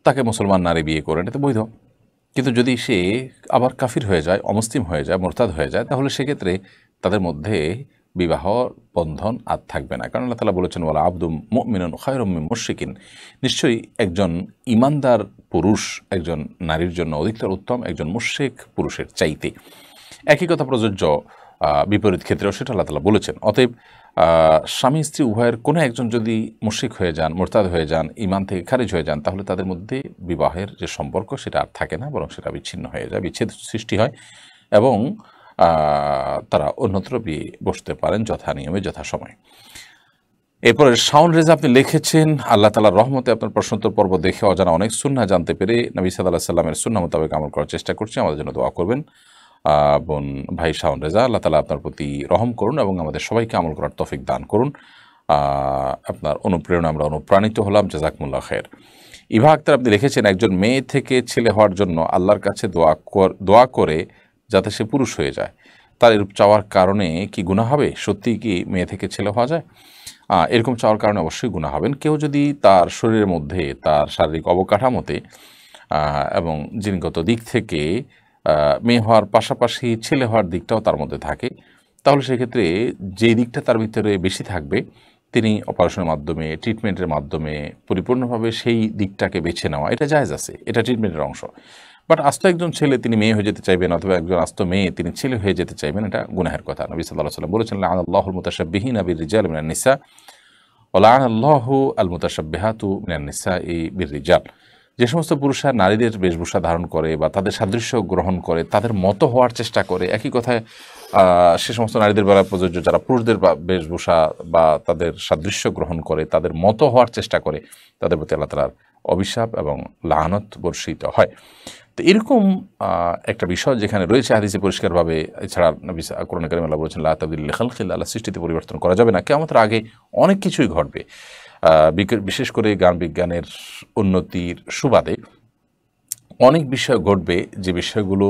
[SPEAKER 2] তাকে মুসলমান নারী বিয়ে করে এটা তো বৈধ, কিন্তু যদি সে আবার কাফির হয়ে যায়, অমুসলিম হয়ে যায়, মোরতাদ হয়ে যায়, তাহলে সেক্ষেত্রে তাদের মধ্যে বিবাহ বন্ধন আর থাকবে না। কারণ আল্লাহ তাআলা বলেছেন ওয়ালা আবদুম মুমিনুন খায়রুম মিন মুশরিকিন, নিশ্চয়ই একজন ইমানদার পুরুষ একজন নারীর জন্য অধিকতর উত্তম একজন মুশরিক পুরুষের চাইতে। একই কথা প্রযোজ্য বিপরীত ক্ষেত্রেও, সেটা আল্লাহ তাআলা বলেছেন। অতএব স্বামী স্ত্রী উভয়ের কোনো একজন যদি মুশরিক হয়ে যান, মুরতাদ হয়ে যান, ঈমান থেকে খারিজ হয়ে যান, তাহলে তাদের মধ্যে বিবাহের যে সম্পর্ক সেটা আর থাকে না, বরং সেটা বিচ্ছিন্ন হয়ে যায়, বিচ্ছেদ সৃষ্টি হয় এবং তারা অন্যত্র বিয়ে বসতে পারেন যথা নিয়মে যথাসময়ে। এরপরে শাওন রেজা আপনি লিখেছেন, আল্লাহ তাআলার রহমতে আপনার প্রশ্নোত্তর পর্ব দেখে অজানা অনেক সুন্নাহ জানতে পেরে নবী সাল্লাল্লাহু আলাইহি সাল্লামের সুন্নাহ মোতাবেক আমল করার চেষ্টা করছি, আমাদের জন্য দোয়া করবেন। বোন ভাই শাওন রেজা, আল্লাহ তাআলা আপনার প্রতি রহম করুন এবং আমাদের সবাইকে আমল করার তৌফিক দান করুন। আপনার অনুপ্রেরণা আমরা অনুপ্রাণিত হলাম, জাযাকুমুল্লাহ খায়ের। ইভা আক্তার আপনি লিখেছেন, একজন মেয়ে থেকে ছেলে হওয়ার জন্য আল্লাহর কাছে দোয়া করে যাতে সে পুরুষ হয়ে যায়, তার এরূপ চাওয়ার কারণে কি গুনাহ হবে? সত্যিই কি মেয়ে থেকে ছেলে হওয়া যায়? এরকম চাওয়ার কারণে অবশ্যই গুনাহ হবেন। কেউ যদি তার শরীরের মধ্যে তার শারীরিক অবকাঠামোতে এবং জিনগত দিক থেকে মেয়ে হওয়ার পাশাপাশি ছেলে হওয়ার দিকটাও তার মধ্যে থাকে, তাহলে সেক্ষেত্রে যে দিকটা তার ভিতরে বেশি থাকবে তিনি অপারেশনের মাধ্যমে, ট্রিটমেন্টের মাধ্যমে পরিপূর্ণভাবে সেই দিকটাকে বেছে নেওয়া, এটা জায়েজ আছে, এটা ট্রিটমেন্টের অংশ। বাট আস্ত একজন ছেলে তিনি মেয়ে হয়ে যেতে চাইবেন, অথবা একজন আস্ত মেয়ে তিনি ছেলে হয়ে যেতে চাইবেন, এটা গুনাহের কথা। নবী সাল্লাল্লাহু আলাইহি ওয়াসাল্লাম বলেছেন, লা'নাল্লাহুল মুতাশাব্বিহিনা বির-রিজাল মিনান নিসা ওয়া লা'নাল্লাহু আল মুতাশাব্বিহাতু মিনান নিসাই বির-রিজাল। যে সমস্ত পুরুষরা নারীদের বেশভূষা ধারণ করে বা তাদের সাদৃশ্য গ্রহণ করে, তাদের মতো হওয়ার চেষ্টা করে, একই কথায় সে সমস্ত নারীদের বেলা প্রযোজ্য যারা পুরুষদের বেশভূষা বা তাদের সাদৃশ্য গ্রহণ করে, তাদের মতো হওয়ার চেষ্টা করে, তাদের প্রতি আল্লাহ তাআলার অভিশাপ এবং লানত বর্ষিত হয়। তো এরকম একটা বিষয় যেখানে রয়েছে হাদিসে পরিষ্কারভাবে, এছাড়া নবী কোরআনে কারিমে আল্লাহ বলেছেন, লা তাবদীলা লিখালকিল্লাহ, আল্লাহ সৃষ্টিতে পরিবর্তন করা যাবে না, কিয়ামতের আগে অনেক কিছুই ঘটবে। বিশেষ করে জ্ঞান বিজ্ঞানের উন্নতির সুবাদে অনেক বিষয় ঘটবে যে বিষয়গুলো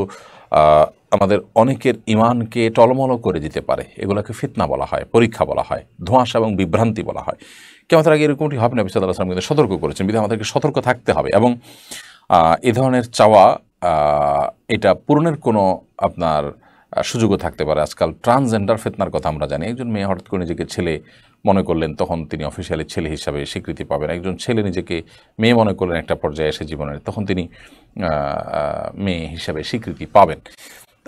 [SPEAKER 2] আমাদের অনেকের ইমানকে টলমল করে দিতে পারে। এগুলোকে ফিতনা বলা হয়, পরীক্ষা বলা হয়, ধোঁয়াশা এবং বিভ্রান্তি বলা হয়। কিয়ামতের আগে এরকমটি হবে না, নবী সাল্লাল্লাহু আলাইহি ওয়াসাল্লাম কিন্তু সতর্ক করেছেন, বিধায় আমাদেরকে সতর্ক থাকতে হবে। এবং এ ধরনের চাওয়া এটা পূরণের কোনো আপনার সুযোগও থাকতে পারে। আজকাল ট্রান্সজেন্ডার ফিতনার কথা আমরা জানি। একজন মেয়ে হঠাৎ করে নিজেকে ছেলে মনে করলেন, তখন তিনি অফিসিয়ালি ছেলে হিসাবে স্বীকৃতি পাবেন। একজন ছেলে নিজেকে মেয়ে মনে করলেন একটা পর্যায়ে এসে জীবনের, তখন তিনি মেয়ে হিসাবে স্বীকৃতি পাবেন।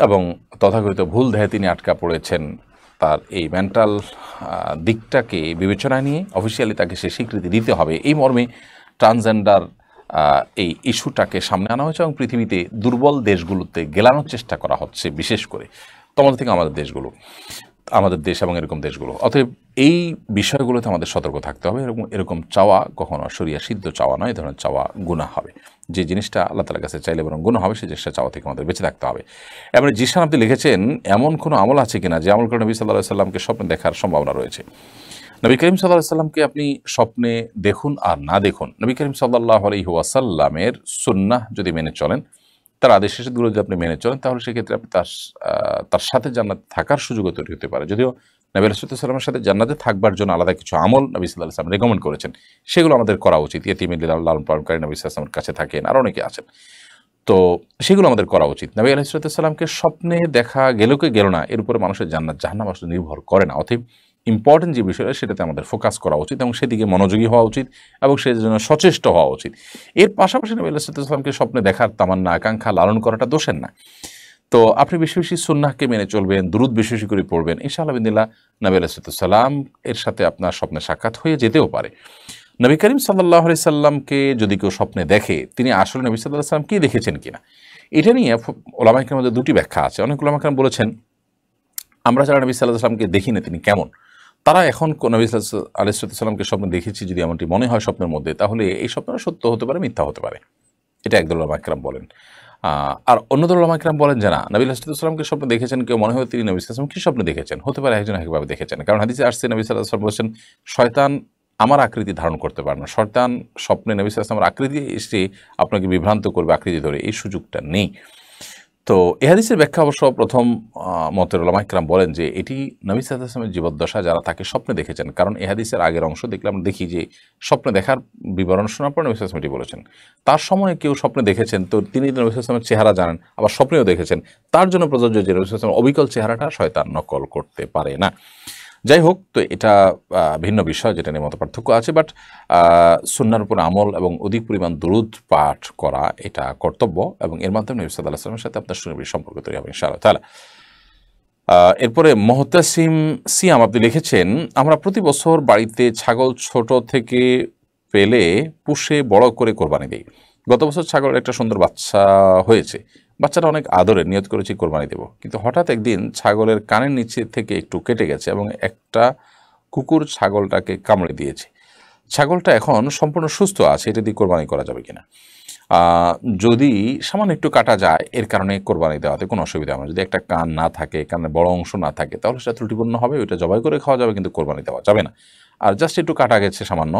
[SPEAKER 2] এবং তথাকথিত ভুল দেহে তিনি আটকা পড়েছেন, তার এই মেন্টাল দিকটাকে বিবেচনায় নিয়ে অফিসিয়ালি তাকে সে স্বীকৃতি দিতে হবে, এই মর্মে ট্রান্সজেন্ডার এই ইস্যুটাকে সামনে আনা হয়েছে এবং পৃথিবীতে দুর্বল দেশগুলোতে গেলানোর চেষ্টা করা হচ্ছে, বিশেষ করে তোমাদের থেকে আমাদের দেশগুলো, আমাদের দেশ এবং এরকম দেশগুলো। অতএব এই বিষয়গুলোতে আমাদের সতর্ক থাকতে হবে। এরকম চাওয়া কখনো শরিয়া সিদ্ধ চাওয়া নয়, এই ধরনের চাওয়া গুনাহ হবে। যে জিনিসটা আল্লাহ তাআলার কাছে চাইলে বরং গুনাহ হবে, সেই জিনিসটা চাওয়া থেকে আমাদের বেঁচে থাকতে হবে। এবারে জিশান আপনি লিখেছেন, এমন কোনো আমল আছে কিনা যে আমল করে নবী সাল্লাল্লাহু আলাইহি ওয়াসাল্লামকে স্বপ্নে দেখার সম্ভাবনা রয়েছে? নবী করিম সাল্লাল্লাহু আলাইহি ওয়াসাল্লামকে আপনি স্বপ্নে দেখুন আর না দেখুন, নবী করিম সাল্লাল্লাহু আলাইহি ওয়াসাল্লামের সুন্নাহ যদি মেনে চলেন, তার আদেশ নিষেধগুলো যদি আপনি মেনে চলেন, তাহলে সেক্ষেত্রে আপনি তার সাথে জান্নাতে থাকার সুযোগও তৈরি হতে পারে। যদিও নবী আলাইহিস সালামের সাথে জান্নাতে থাকবার জন্য আলাদা কিছু আমল নবী সাল্লাল্লাহু আলাইহি ওয়াসাল্লাম রেকমেন্ড করেছেন, সেগুলো আমাদের করা উচিত। ইয়েতিম লালন পালনকারী নবী সাল্লাল্লাহু আলাইহি ওয়াসাল্লামের কাছে থাকেন, আর অনেকে আছেন, তো সেগুলো আমাদের করা উচিত। নবী আলাইহিস সালামকে স্বপ্নে দেখা গেলেও কি গেল না, এর উপরে মানুষের জান্নাত জাহান্নাম আসলে নির্ভর করে না। অতএব ইম্পর্টেন্ট যে বিষয়টা সেটাতে আমাদের ফোকাস করা উচিত এবং সেদিকে মনোযোগী হওয়া উচিত এবং সেই জন্য সচেষ্ট হওয়া উচিত। এর পাশাপাশি নবী আলাইহিস সালামকে স্বপ্নে দেখার তামান্না, আকাঙ্ক্ষা লালন করাটা দোষের না। তো আপনি বেশি বেশি সুন্নাহকে মেনে চলবেন, দুরূদ বেশি বেশি করে পড়বেন, ইনশাআল্লাহ বিদিল্লাহ নবী আলাইহিস সালাম এর সাথে আপনার স্বপ্নে সাক্ষাৎ হয়ে যেতেও পারে। নবী করিম সাল্লাল্লাহু আলাইহি সাল্লামকে যদি কেউ স্বপ্নে দেখে, তিনি আসলে নবী সাল্লাল্লাহু আলাইহি সাল্লাম কি দেখেছেন কিনা, এটা নিয়ে উলামায়ে কেরামের মধ্যে দুটি ব্যাখ্যা আছে। অনেক উলামায়ে কেরাম বলেছেন, আমরা যারা নবী সাল্লাল্লাহু আলাইহি সাল্লামকে দেখি না তিনি কেমন, তারা এখন নবী সাল্লাল্লাহু আলাইহি সাল্লামকে স্বপ্নে দেখেছি যদি এমনটি মনে হয় স্বপ্নের মধ্যে, তাহলে এই স্বপ্নটা সত্য হতে পারে, মিথ্যা হতে পারে। এটা একদল উলামায়ে কেরাম বলেন। আর অন্য দল উলামায়ে কেরাম বলেন যে না, নবী সাল্লাল্লাহু আলাইহি সাল্লামকে স্বপ্নে দেখেছেন কেউ, মনে হয় তিনি নবী সাল্লাল্লাহু আলাইহি সাল্লাম কি স্বপ্নে দেখেছেন, হতে পারে একজন একভাবে দেখেছেন। কারণ হাদিসে আসছে নবী সাল্লাল্লাহু আলাইহি সাল্লাম বলেছেন, শয়তান আমার আকৃতি ধারণ করতে পারে না, শয়তান স্বপ্নে নবী সাল্লাল্লাহু আলাইহি সাল্লামের আকৃতি এসে আপনাকে বিভ্রান্ত করবে আকৃতি ধরে, এই সুযোগটা নেই। তো এই হাদিসের ব্যাখ্যা অবশ্য প্রথম মতের উলামায়ে কেরাম বলেন যে এটি নবী সাল্লাল্লাহু আলাইহি ওয়াসাল্লামের জীবদ্দশা যারা তাকে স্বপ্নে দেখেছেন। কারণ এই হাদিসের আগের অংশ দেখলে আমরা দেখি যে স্বপ্নে দেখার বিবরণ শোনার পর নবী সাল্লাল্লাহু আলাইহি ওয়াসাল্লাম এটি বলেছেন। তার সময় কেউ স্বপ্নে দেখেছেন, তো তিনি নবী সাল্লাল্লাহু আলাইহি ওয়াসাল্লামের চেহারা জানেন, আবার স্বপ্নেও দেখেছেন, তার জন্য প্রযোজ্য যে নবী সাল্লাল্লাহু আলাইহি ওয়াসাল্লামের অবিকল চেহারাটা শয়তান নকল করতে পারে না। যাই হোক, তো এটা ভিন্ন বিষয়, যেটা নিয়ে মত পার্থক্য আছে। বাট সুন্নাহর উপর আমল এবং অধিক পরিমাণ দুরূদ পাঠ করা এটা কর্তব্য এবং এর মাধ্যমে নবী সাল্লাল্লাহু আলাইহি ওয়াসাল্লামের সাথে আপনার সুনিবিড় সম্পর্ক তৈরি হবে ইনশাআল্লাহ তাআলা। এরপরে মোহতাসিম সিয়াম আপনি লিখেছেন, আমরা প্রতি বছর বাড়িতে ছাগল ছোট থেকে পেলে পুষে বড় করে কোরবানি দিই। গত বছর ছাগলের একটা সুন্দর বাচ্চা হয়েছে, বাচ্চাটা অনেক আদরের, নিয়ত করেছি কোরবানি দেব, কিন্তু হঠাৎ একদিন ছাগলের কানের নিচে থেকে একটু কেটে গেছে এবং একটা কুকুর ছাগলটাকে কামড়ে দিয়েছে। ছাগলটা এখন সম্পূর্ণ সুস্থ আছে, এটা দিয়ে কোরবানি করা যাবে কিনা? যদি সামান্য একটু কাটা যায় এর কারণে কোরবানি দেওয়াতে কোনো অসুবিধা হবে না। যদি একটা কান না থাকে, কানের বড় অংশ না থাকে, তাহলে সেটা ত্রুটিপূর্ণ হবে, ওইটা জবাই করে খাওয়া যাবে, কিন্তু কোরবানি দেওয়া যাবে না। আর জাস্ট একটু কাটা গেছে সামান্য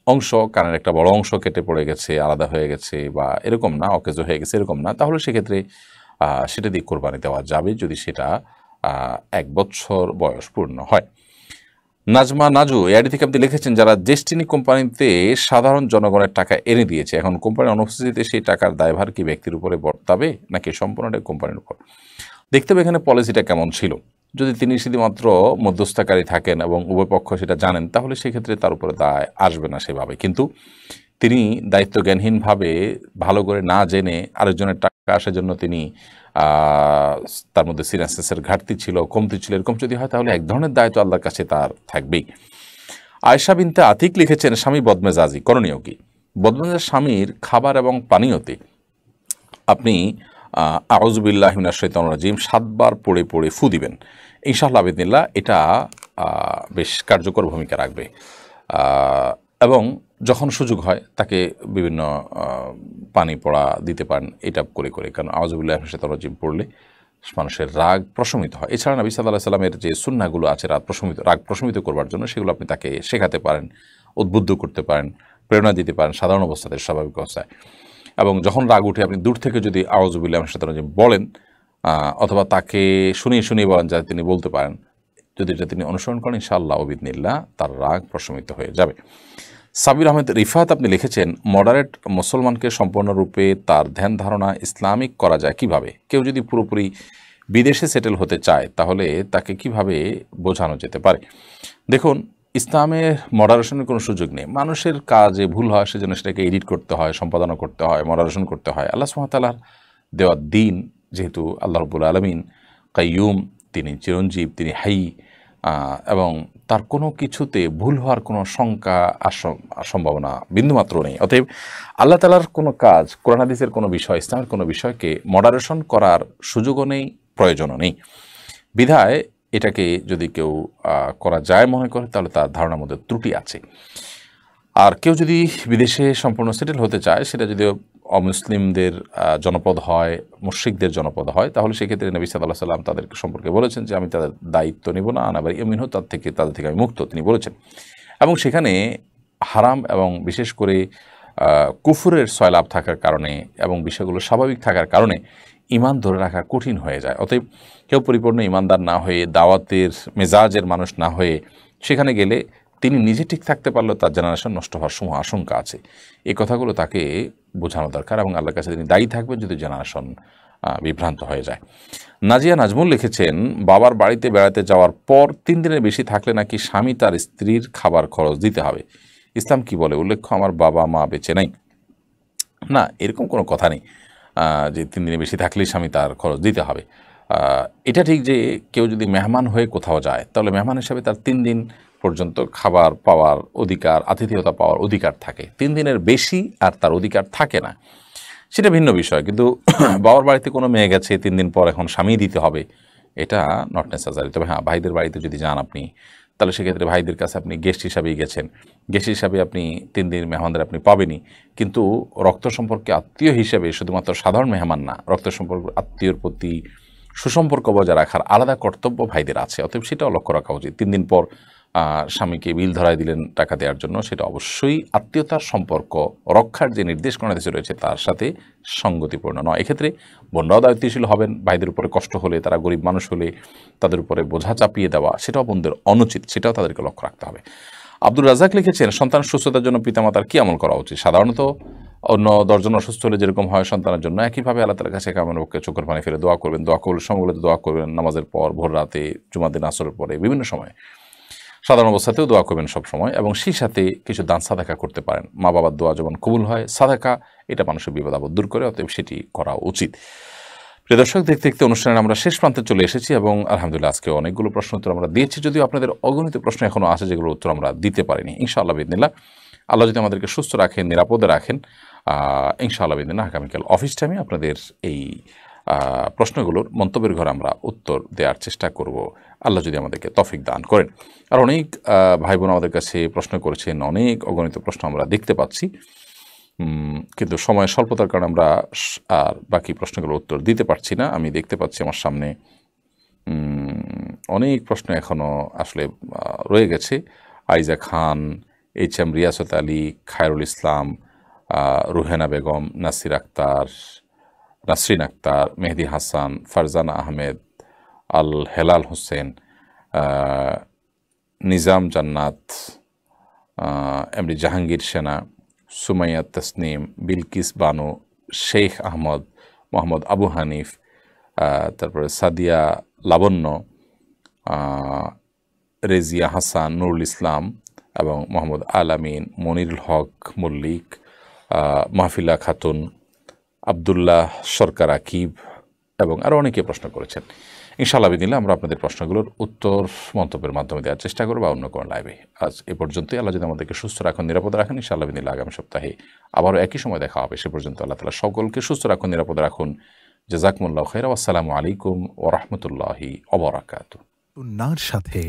[SPEAKER 2] অংশ, কানের একটা বড় অংশ কেটে পড়ে গেছে, আলাদা হয়ে গেছে বা এরকম না, অকেজো হয়ে গেছে এরকম না, তাহলে সেক্ষেত্রে সেটা দিয়ে কোরবানি দেওয়া যাবে যদি সেটা 1 বছর বয়স পূর্ণ হয়। নাজমা নাজু এআইডি থেকে আপনি লিখেছেন, যারা ডেস্টিনি কোম্পানিতে সাধারণ জনগণের টাকা এনে দিয়েছে, এখন কোম্পানির অনুপস্থিতিতে সেই টাকার দায়ভার কি ব্যক্তির উপরে বর্তাবে নাকি সম্পূর্ণটাই কোম্পানির উপর? দেখতে হবে এখানে পলিসিটা কেমন ছিল। যদি তিনি শুধুমাত্র মধ্যস্থতাকারী থাকেন এবং উভয় পক্ষ সেটা জানেন, তাহলে সেক্ষেত্রে তার উপরে দায় আসবে না সেভাবে। কিন্তু তিনি দায়িত্বজ্ঞানহীনভাবে ভালো করে না জেনে আরেকজনের টাকা আসার জন্য তিনি তার মধ্যে সিরিয়াসনেসের ঘাটতি ছিল, কমতি ছিল, এরকম যদি হয় তাহলে এক ধরনের দায়িত্ব আল্লাহর কাছে তার থাকবেই। আয়েশা বিনতে আতিক লিখেছেন, স্বামী বদমেজাজি, করণীয় কি? বদমেজাজ স্বামীর খাবার এবং পানীয়তে আপনি আউযুবিল্লাহি মিনাশ শাইতানির রাজিম 7 বার পড়ে পড়ে ফু দিবেন। ইনশাআল্লাহ বিদিনিল্লাহ এটা বেশ কার্যকর ভূমিকা রাখবে। এবং যখন সুযোগ হয় তাকে বিভিন্ন পানি পড়া দিতে পারেন, এটা করে করে, কারণ আউযুবিল্লাহি মিনাশ শাইতানির রাজিম পড়লে মানুষের রাগ প্রশমিত হয়। এছাড়া নবী সাল্লাল্লাহু আলাইহি সাল্লামের যে সুন্নাহগুলো আছে রাগ প্রশমিত করবার জন্য, সেগুলো আপনি তাকে শেখাতে পারেন, উদ্বুদ্ধ করতে পারেন, প্রেরণা দিতে পারেন সাধারণ অবস্থাতে, স্বাভাবিক অবস্থায়। এবং যখন রাগ উঠে আপনি দূর থেকে যদি আউযুবিল্লাহি মিনাশ শাইতানির রাজিম বলেন, অথবা তাকে শুনিয়ে বলেন যাতে তিনি বলতে পারেন, যদি এটা তিনি অনুসরণ করেন ইনশাআল্লাহ বিদিনিল্লাহ তার রাগ প্রশমিত হয়ে যাবে। সাবির আহমেদ রিফাত আপনি লিখেছেন, মডারেট মুসলমানকে সম্পূর্ণরূপে তার ধ্যান ধারণা ইসলামিক করা যায় কিভাবে? কেউ যদি পুরোপুরি বিদেশে সেটেল হতে চায় তাহলে তাকে কিভাবে বোঝানো যেতে পারে? দেখুন, ইসলামের মডারেশনের কোনো সুযোগ নেই। মানুষের কাজে ভুল হয়, সেজন্য সেটাকে এডিট করতে হয়, সম্পাদনা করতে হয়, মডারেশন করতে হয়। আল্লাহ সুবহানাহু ওয়া তাআলার দেওয়া দিন, যেহেতু আল্লাহ রাব্বুল আলামিন কাইয়ুম, তিনি চিরঞ্জীব, তিনি হাই, এবং তার কোনো কিছুতে ভুল হওয়ার কোনো শঙ্কা সম্ভাবনা বিন্দুমাত্র নেই। অতএব আল্লাহ তাআলার কোনো কাজ, কোরআন হাদিসের কোনো বিষয়, ইসলামের কোনো বিষয়কে মডারেশন করার সুযোগও নেই, প্রয়োজনও নেই। বিধায় এটাকে যদি কেউ করা যায় মনে করে, তাহলে তার ধারণার মধ্যে ত্রুটি আছে। আর কেউ যদি বিদেশে সম্পূর্ণ সেটেল হতে চায়, সেটা যদিও অমুসলিমদের জনপদ হয়, মুশরিকদের জনপদ হয়, তাহলে সেক্ষেত্রে নবী সাল্লাল্লাহু আলাইহি ওয়াসাল্লাম তাদের সম্পর্কে বলেছেন যে আমি তাদের দায়িত্ব নেব না, আনা বারি মিনহু, তাদের থেকে আমি মুক্ত, তিনি বলেছেন। এবং সেখানে হারাম এবং বিশেষ করে কুফরের সয়লাভ থাকার কারণে এবং বিষয়গুলো স্বাভাবিক থাকার কারণে ঈমান ধরে রাখা কঠিন হয়ে যায়। অতএব কেউ পরিপূর্ণ ঈমানদার না হয়ে, দাওয়াতের মেজাজের মানুষ না হয়ে সেখানে গেলে তিনি নিজে ঠিক থাকতে পারলেও তার জেনারেশন নষ্ট হওয়ার আশঙ্কা আছে। এই কথাগুলো তাকে বোঝানো দরকার এবং আল্লাহর কাছে তিনি দায়ী থাকবেন যদি জেনারেশন বিভ্রান্ত হয়ে যায়। নাজিয়া নাজমুল লিখেছেন, বাবার বাড়িতে বেড়াতে যাওয়ার পর 3 দিনের বেশি থাকলে নাকি স্বামী তার স্ত্রীর খাবার খরচ দিতে হবে। ইসলাম কি বলে? উল্লেখ্য আমার বাবা মা বেঁচে নাই। না, এরকম কোনো কথা নেই যে 3 দিনের বেশি থাকলেই স্বামী তার খরচ দিতে হবে। এটা ঠিক যে কেউ যদি মেহমান হয়ে কোথাও যায়, তাহলে মেহমান হিসাবে তার 3 দিন পর্যন্ত খাবার পাওয়ার অধিকার, আতিথেয়তা পাওয়ার অধিকার থাকে। 3 দিনের বেশি আর তার অধিকার থাকে না, সেটা ভিন্ন বিষয়। কিন্তু বাবার বাড়িতে কোনো মেয়ে গেছে 3 দিন পর, এখন স্বামী দিতে হবে, এটা নট নেসেসারি। তবে হ্যাঁ, ভাইদের বাড়িতে যদি যান আপনি, তাহলে সেক্ষেত্রে ভাইদের কাছে আপনি গেস্ট হিসাবেই গেছেন, গেস্ট হিসাবে আপনি 3 দিন মেহমানদের আপনি পাবেনই। কিন্তু রক্ত সম্পর্কে আত্মীয় হিসেবে শুধুমাত্র সাধারণ মেহমান না, রক্ত সম্পর্ক আত্মীয়র প্রতি সুসম্পর্ক বজায় রাখার আলাদা কর্তব্য ভাইদের আছে। অতএব সেটাও লক্ষ্য রাখা উচিত। 3 দিন পর স্বামীকে বিল ধরায় দিলেন টাকা দেওয়ার জন্য, সেটা অবশ্যই আত্মীয়তার সম্পর্ক রক্ষার যে নির্দেশ কোরআন হাদিসে রয়েছে তার সাথে সঙ্গতিপূর্ণ নয়। এক্ষেত্রে বোনরাও দায়িত্বশীল হবেন। ভাইদের উপরে কষ্ট হলে, তারা গরিব মানুষ হলে তাদের উপরে বোঝা চাপিয়ে দেওয়া, সেটাও বোনদের অনুচিত, সেটাও তাদেরকে লক্ষ্য রাখতে হবে। আব্দুর রাজাক লিখেছেন, সন্তানের সুস্থতার জন্য পিতামাতার কী আমল করা উচিত? সাধারণত অন্য 10 জন অসুস্থ হলে যেরকম হয় সন্তানের জন্য, একইভাবে আল্লাহ তাআলার কাছে কামনা পক্ষে চোখের পানি ফেলে দোয়া করবেন। দোয়া কবুলের সময়গুলোতে দোয়া করবেন, নামাজের পর, ভোর রাতে, জুমার দিন আসরের পরে, বিভিন্ন সময়, সাধারণ অবস্থাতেও দোয়া করবেন সব সময়। এবং সেই সাথে কিছু দান সাদাকা করতে পারেন। মা বাবার দোয়া যেমন কবুল হয়, সাদাকা এটা মানুষের বিপদ আপদ দূর করে, অতএব সেটি করা উচিত। প্রিয় দর্শক, দেখতে দেখতে অনুষ্ঠানের আমরা শেষ প্রান্তে চলে এসেছি এবং আলহামদুলিল্লাহ আজকে অনেকগুলো প্রশ্ন উত্তর আমরা দিয়েছি, যদিও আপনাদের অগণিত প্রশ্ন এখনও আছে যেগুলোর উত্তর আমরা দিতে পারিনি। ইনশাআল্লাহ বিদিনিল্লাহ, আল্লাহ যদি আমাদেরকে সুস্থ রাখেন, নিরাপদে রাখেন, ইনশাআল্লাহ বিদিনিল্লাহ আগামীকাল অফিস টাইমে আপনাদের এই প্রশ্নগুলোর মন্তব্যের ঘরে আমরা উত্তর দেওয়ার চেষ্টা করব, আল্লাহ যদি আমাদেরকে তৌফিক দান করেন। আর অনেক ভাই বোন আমাদের কাছে প্রশ্ন করেছেন, অনেক অগণিত প্রশ্ন আমরা দেখতে পাচ্ছি, কিন্তু সময়ের স্বল্পতার কারণে আমরা আর বাকি প্রশ্নগুলোর উত্তর দিতে পারছি না। আমি দেখতে পাচ্ছি আমার সামনে অনেক প্রশ্ন এখনও আসলে রয়ে গেছে। আইজা খান, HM রিয়াসত আলী, খায়রুল ইসলাম, রুহেনা বেগম, নাসরিন আক্তার, মেহেদি হাসান, ফারজানা আহমেদ, আল হেলাল হোসেন, নিজাম জান্নাত, MD জাহাঙ্গীর সেনা, সুমাইয়া তসনিম, বিলকিস বানু, শেখ আহমদ, মোহাম্মদ আবু হানিফ, তারপরে সাদিয়া লাবণ্য, রেজিয়া হাসান, নুরুল ইসলাম এবং মোহাম্মদ আলামিন, মনিরুল হক মল্লিক, মাহফিলা খাতুন, আবদুল্লাহ সরকার আকিব এবং আরও অনেকে প্রশ্ন করেছেন। ইনশাআল্লাহ বিদিনিল্লাহ আমরা আপনাদের প্রশ্নগুলোর উত্তর মন্তব্যের মাধ্যমে দেওয়ার চেষ্টা করব বা অন্য কোনো লাইভে। আজ এ পর্যন্তই। আল্লাহ যদি আমাদেরকে সুস্থ রাখুন, নিরাপদে রাখুন, ইনশাআল্লাহ বিদিনিল্লাহ আগামী সপ্তাহে আবারও একই সময় দেখা হবে। সে পর্যন্ত আল্লাহ তাআলা সকলকে সুস্থ রাখুন, নিরাপদে রাখুন। জাযাকুমুল্লাহু খাইরা। আসসালামু আলাইকুম ওয়া রাহমাতুল্লাহি ওয়া বারাকাতুহু।
[SPEAKER 3] সুন্নাহর সাথে